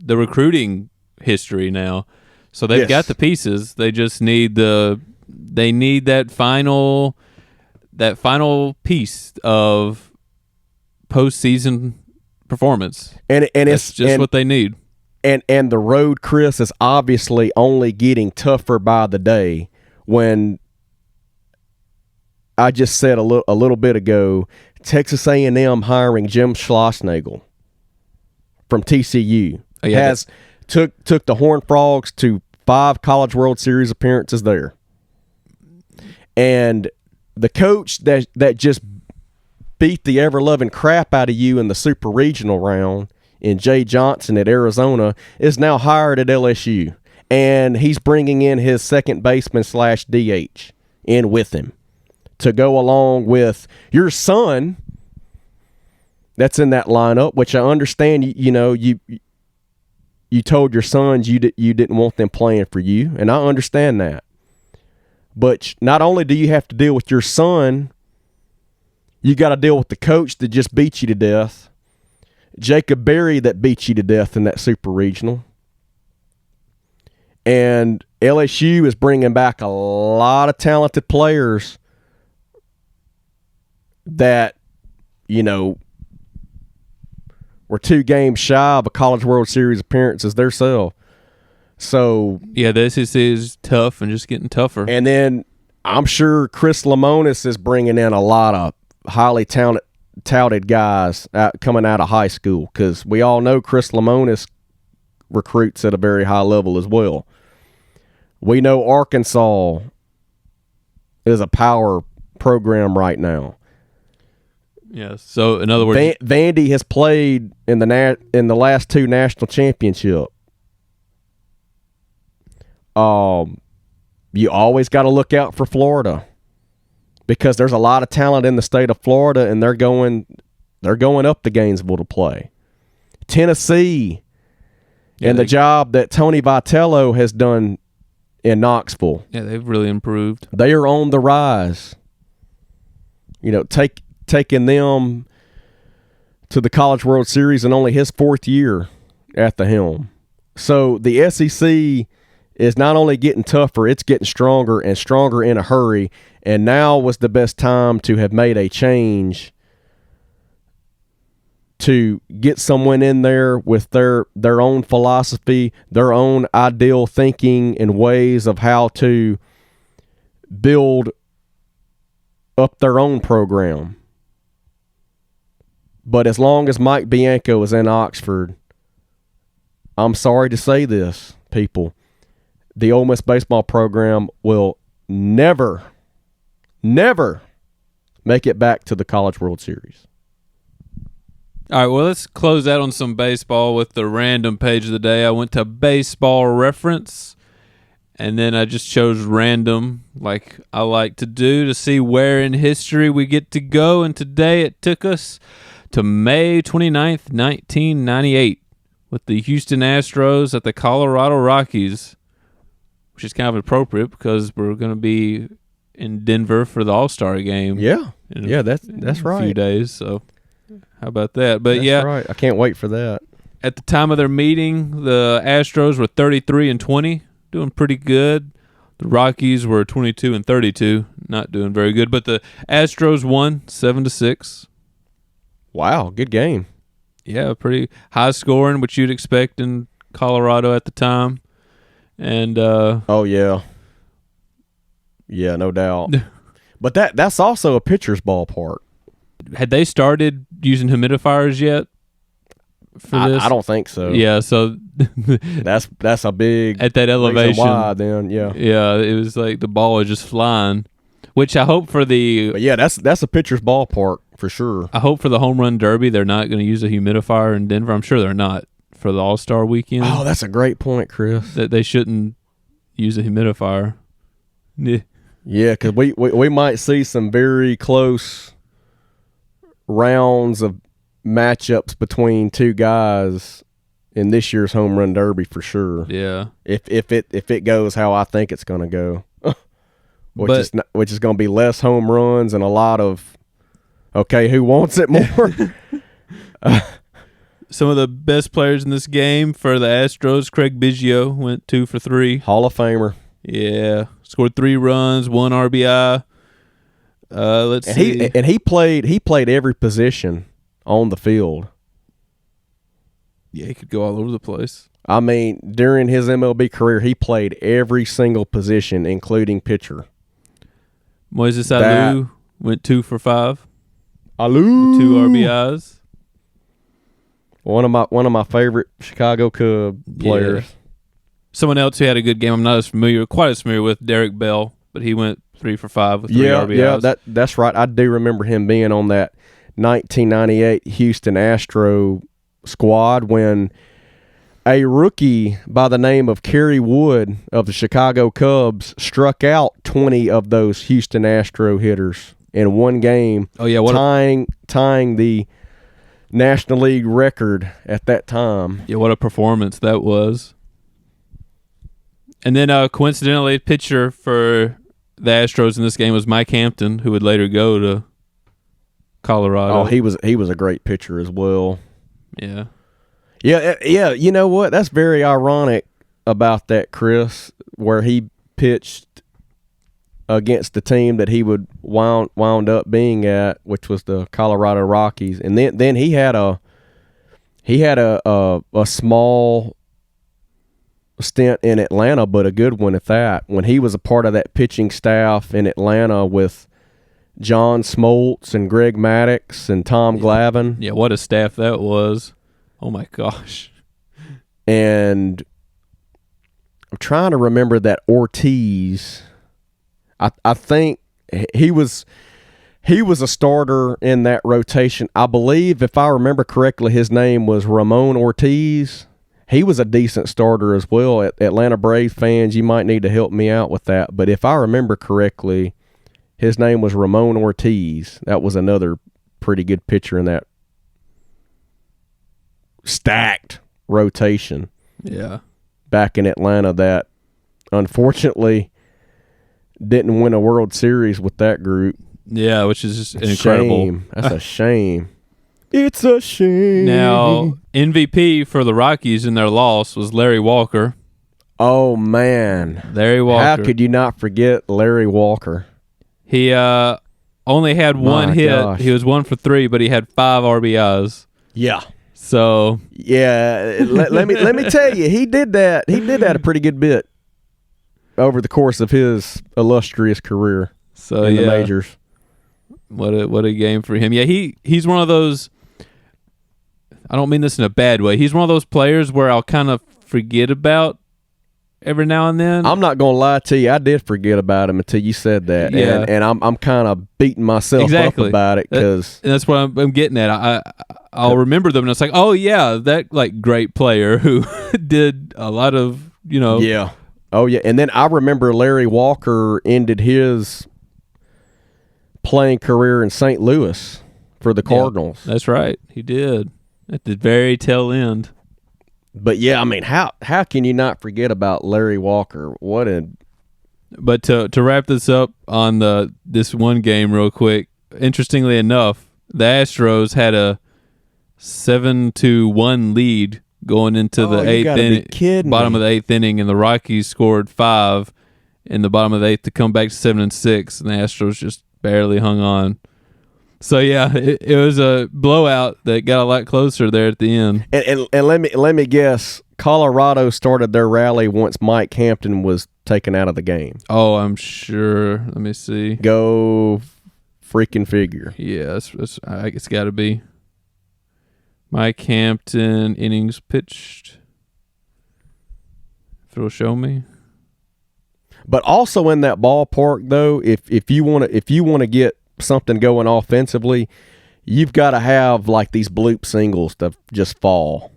[SPEAKER 1] recruiting history now. So they've got the pieces. They just need that final piece of postseason performance.
[SPEAKER 2] And
[SPEAKER 1] it's just what they need.
[SPEAKER 2] And the road, Chris, is obviously only getting tougher by the day. When I just said a little bit ago, Texas A&M hiring Jim Schlossnagle from TCU took the Horned Frogs to 5 College World Series appearances there. And the coach that just beat the ever-loving crap out of you in the Super Regional round in Jay Johnson at Arizona is now hired at LSU. And he's bringing in his second baseman / DH in with him to go along with your son that's in that lineup, which I understand, you told your sons you didn't want them playing for you, and I understand that. But not only do you have to deal with your son, you got to deal with the coach that just beat you to death, Jacob Berry that beat you to death in that Super Regional. And LSU is bringing back a lot of talented players that, were 2 games shy of a College World Series appearances theirself. So
[SPEAKER 1] yeah, the SEC is tough and just getting tougher.
[SPEAKER 2] And then I'm sure Chris Lemonis is bringing in a lot of highly touted guys coming out of high school, because we all know Chris Lemonis recruits at a very high level as well. We know Arkansas is a power program right now.
[SPEAKER 1] Yes. So in other words,
[SPEAKER 2] Vandy has played in the last 2 national championship. You always got to look out for Florida, because there's a lot of talent in the state of Florida, and they're going up to Gainesville to play. Tennessee, and the job that Tony Vitello has done in Knoxville.
[SPEAKER 1] Yeah, they've really improved.
[SPEAKER 2] They are on the rise. Taking them to the College World Series in only his 4th year at the helm. So the SEC is not only getting tougher, it's getting stronger and stronger in a hurry. And now was the best time to have made a change to get someone in there with their own philosophy, their own ideal thinking and ways of how to build up their own program. But as long as Mike Bianco is in Oxford, I'm sorry to say this, people, the Ole Miss baseball program will never make it back to the College World Series.
[SPEAKER 1] All right, well, let's close out on some baseball with the random page of the day. I went to Baseball Reference, and then I just chose random, like I like to do, to see where in history we get to go. And today it took us to May 29th, 1998, with the Houston Astros at the Colorado Rockies, which is kind of appropriate because we're going to be in Denver for the All-Star game.
[SPEAKER 2] Yeah, that's right.
[SPEAKER 1] A few days, so how about that? But
[SPEAKER 2] that's right. I can't wait for that.
[SPEAKER 1] At the time of their meeting, the Astros were 33-20, doing pretty good. The Rockies were 22-32, not doing very good. But the Astros won 7-6.
[SPEAKER 2] Wow, good game.
[SPEAKER 1] Yeah, pretty high scoring, which you'd expect in Colorado at the time. And
[SPEAKER 2] oh yeah, no doubt. But that's also a pitcher's ballpark.
[SPEAKER 1] Had they started using humidifiers yet? For this?
[SPEAKER 2] I don't think so.
[SPEAKER 1] Yeah, so
[SPEAKER 2] that's a big
[SPEAKER 1] at that elevation.
[SPEAKER 2] Why, then yeah,
[SPEAKER 1] it was like the ball is just flying. Which I hope for the.
[SPEAKER 2] But yeah, that's a pitcher's ballpark for sure.
[SPEAKER 1] I hope for the home run derby they're not going to use a humidifier in Denver. I'm sure they're not for the All-Star weekend.
[SPEAKER 2] Oh, that's a great point, Chris.
[SPEAKER 1] That they shouldn't use a humidifier.
[SPEAKER 2] Yeah, because we might see some very close rounds of matchups between 2 guys in this year's home run derby for sure.
[SPEAKER 1] Yeah.
[SPEAKER 2] If it goes how I think it's going to go. which is going to be less home runs and a lot of, okay, who wants it more?
[SPEAKER 1] Some of the best players in this game for the Astros, Craig Biggio went 2 for 3.
[SPEAKER 2] Hall of Famer.
[SPEAKER 1] Yeah, scored 3 runs, 1 RBI. Let's see.
[SPEAKER 2] He played every position on the field.
[SPEAKER 1] Yeah, he could go all over the place.
[SPEAKER 2] I mean, during his MLB career, he played every single position, including pitcher.
[SPEAKER 1] Moises Alou went 2 for 5.
[SPEAKER 2] Alou,
[SPEAKER 1] 2 RBIs.
[SPEAKER 2] One of my favorite Chicago Cub players.
[SPEAKER 1] Yeah. Someone else who had a good game I'm not quite as familiar with, Derek Bell, but he went 3 for 5 with 3 RBIs.
[SPEAKER 2] Yeah, that's right. I do remember him being on that 1998 Houston Astro squad when a rookie by the name of Kerry Wood of the Chicago Cubs struck out 20 of those Houston Astro hitters in one game.
[SPEAKER 1] Oh yeah,
[SPEAKER 2] tying the National League record at that time.
[SPEAKER 1] Yeah, what a performance that was. And then coincidentally, pitcher for the Astros in this game was Mike Hampton, who would later go to Colorado.
[SPEAKER 2] Oh, he was a great pitcher as well.
[SPEAKER 1] Yeah.
[SPEAKER 2] Yeah, you know what? That's very ironic about that, Chris, where he pitched against the team that he would wound up being at, which was the Colorado Rockies, and then he had a small stint in Atlanta, but a good one at that. When he was a part of that pitching staff in Atlanta with John Smoltz and Greg Maddux and Tom Glavine.
[SPEAKER 1] Yeah, what a staff that was! Oh my gosh!
[SPEAKER 2] And I'm trying to remember that Ortiz. I think he was a starter in that rotation. I believe, if I remember correctly, his name was Ramon Ortiz. He was a decent starter as well. Atlanta Braves fans, you might need to help me out with that. But if I remember correctly, his name was Ramon Ortiz. That was another pretty good pitcher in that stacked rotation.
[SPEAKER 1] Yeah.
[SPEAKER 2] Back in Atlanta that unfortunately didn't win a World Series with that group.
[SPEAKER 1] Yeah, which is just incredible.
[SPEAKER 2] Shame. That's a shame. It's a shame.
[SPEAKER 1] Now, MVP for the Rockies in their loss was Larry Walker.
[SPEAKER 2] Oh, man.
[SPEAKER 1] Larry Walker.
[SPEAKER 2] How could you not forget Larry Walker?
[SPEAKER 1] He only had one hit.
[SPEAKER 2] Gosh.
[SPEAKER 1] He was 1 for 3, but he had 5 RBIs.
[SPEAKER 2] Yeah.
[SPEAKER 1] So
[SPEAKER 2] yeah, let me tell you, he did that. He did that a pretty good bit over the course of his illustrious career in the majors.
[SPEAKER 1] What a game for him. Yeah, he's one of those. I don't mean this in a bad way. He's one of those players where I'll kind of forget about every now and then.
[SPEAKER 2] I'm not gonna lie to you. I did forget about him until you said that.
[SPEAKER 1] Yeah.
[SPEAKER 2] And I'm kind of beating myself up about it because
[SPEAKER 1] that's what I'm getting at. I'll remember them and it's like, oh yeah, that like great player who did a lot of
[SPEAKER 2] Yeah. Oh yeah. And then I remember Larry Walker ended his playing career in St. Louis for the Cardinals.
[SPEAKER 1] Yeah, that's right. He did at the very tail end.
[SPEAKER 2] But yeah, I mean, how can you not forget about Larry Walker?
[SPEAKER 1] But to wrap this up on this one game real quick, interestingly enough, the Astros had a 7-1 lead going into the bottom of the 8th inning, and the Rockies scored 5 in the bottom of the 8th to come back to 7-6, and the Astros just barely hung on. So yeah, it was a blowout that got a lot closer there at the end.
[SPEAKER 2] And let me guess, Colorado started their rally once Mike Hampton was taken out of the game.
[SPEAKER 1] Oh, I'm sure. Let me see.
[SPEAKER 2] Go freaking figure.
[SPEAKER 1] Yeah, it's got to be. Mike Hampton innings pitched. If it'll show me.
[SPEAKER 2] But also in that ballpark, though, if you want to get something going offensively, you've got to have like these bloop singles to just fall,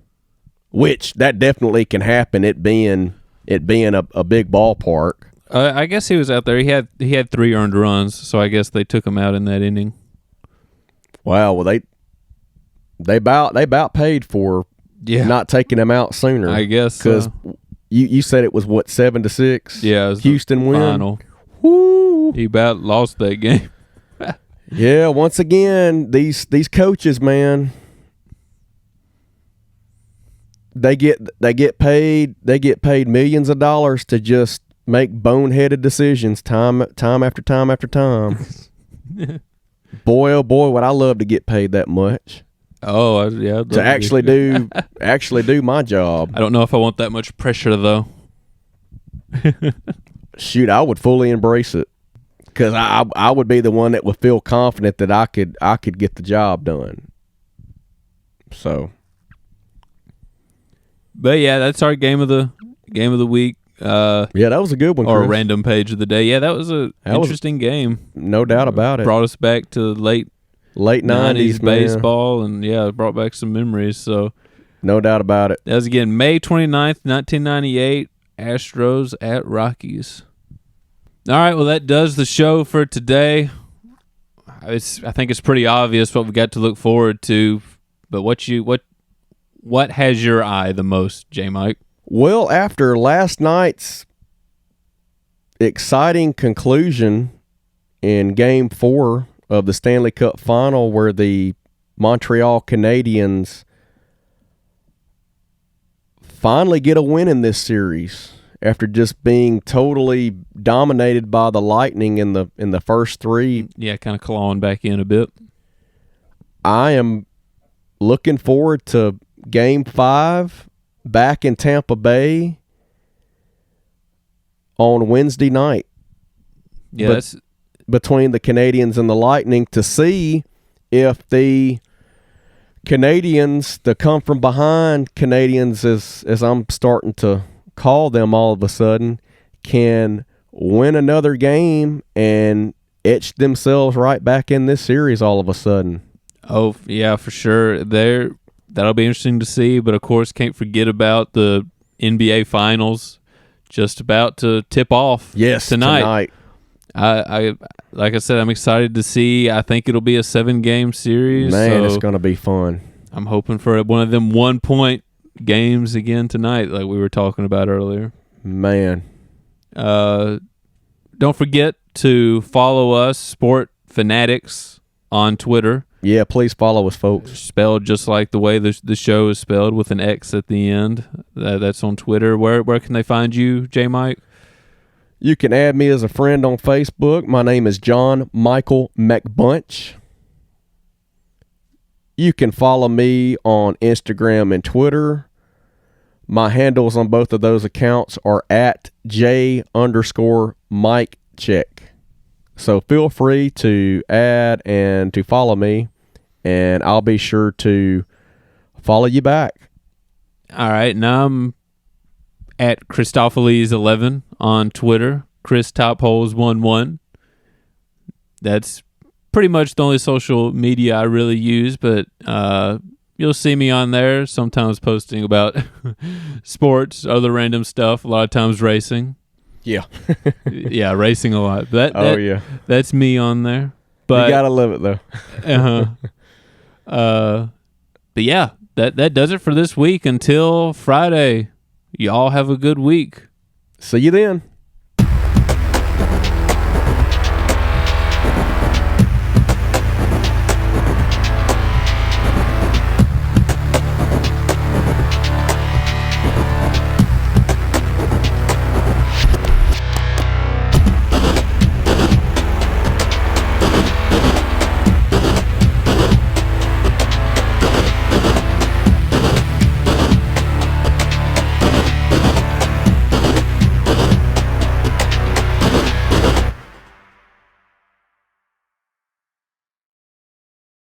[SPEAKER 2] which that definitely can happen. It being a big ballpark.
[SPEAKER 1] I guess he was out there. He had 3 earned runs, so I guess they took him out in that inning.
[SPEAKER 2] Wow. Well, they about paid for not taking him out sooner.
[SPEAKER 1] I guess
[SPEAKER 2] because you said it was what 7-6.
[SPEAKER 1] Yeah, it was
[SPEAKER 2] Houston win.
[SPEAKER 1] Final.
[SPEAKER 2] Woo.
[SPEAKER 1] He about lost that game.
[SPEAKER 2] Yeah, once again, these coaches, man, they get paid millions of dollars to just make boneheaded decisions time after time after time. Boy, oh boy, would I love to get paid that much.
[SPEAKER 1] Oh, yeah.
[SPEAKER 2] To actually do my job.
[SPEAKER 1] I don't know if I want that much pressure though.
[SPEAKER 2] Shoot, I would fully embrace it because I would be the one that would feel confident that I could get the job done. So,
[SPEAKER 1] but yeah, that's our game of the week.
[SPEAKER 2] Yeah, that was a good one.
[SPEAKER 1] Or
[SPEAKER 2] Chris.
[SPEAKER 1] a random page of the day. Yeah, that was an interesting game.
[SPEAKER 2] No doubt about it.
[SPEAKER 1] Brought us back to late
[SPEAKER 2] 90s
[SPEAKER 1] baseball, and yeah, it brought back some memories. So
[SPEAKER 2] no doubt about it.
[SPEAKER 1] That was again May 29th, 1998. Astros at Rockies. All right, well, that does the show for today. I think it's pretty obvious what we got to look forward to. But what has your eye the most, J. Mike?
[SPEAKER 2] Well, after last night's exciting conclusion in Game 4 of the Stanley Cup Final, where the Montreal Canadiens finally get a win in this series after just being totally dominated by the Lightning in the first three.
[SPEAKER 1] Yeah, kind of clawing back in a bit.
[SPEAKER 2] I am looking forward to Game 5 back in Tampa Bay on Wednesday night.
[SPEAKER 1] Yeah, that's
[SPEAKER 2] between the Canadiens and the Lightning to see if the Canadiens, the come from behind Canadiens, as I'm starting to call them all of a sudden, can win another game and etch themselves right back in this series all of a sudden.
[SPEAKER 1] Oh, yeah, for sure. That'll be interesting to see, but of course can't forget about the NBA Finals just about to tip off tonight. I like I said, I'm excited to see. I think it'll be a 7-game series.
[SPEAKER 2] Man, it's going to be fun.
[SPEAKER 1] I'm hoping for one of them 1-point games again tonight like we were talking about earlier.
[SPEAKER 2] Man.
[SPEAKER 1] Don't forget to follow us, Sport Fanatics, on Twitter.
[SPEAKER 2] Yeah, please follow us, folks.
[SPEAKER 1] Spelled just like the way the show is spelled, with an X at the end. That's on Twitter. Where can they find you, J. Mike?
[SPEAKER 2] You can add me as a friend on Facebook. My name is John Michael McBunch. You can follow me on Instagram and Twitter. My handles on both of those accounts are at J_MikeCheck. So feel free to add and to follow me, and I'll be sure to follow you back.
[SPEAKER 1] All right, now I'm at Christopheles11 on Twitter, Chris Topholes11. That's pretty much the only social media I really use, but you'll see me on there sometimes posting about sports, other random stuff, a lot of times racing.
[SPEAKER 2] Yeah.
[SPEAKER 1] Yeah, racing a lot.
[SPEAKER 2] Yeah.
[SPEAKER 1] That's me on there. But
[SPEAKER 2] you gotta love it though.
[SPEAKER 1] But yeah, that does it for this week. Until Friday, y'all have a good week.
[SPEAKER 2] See you then.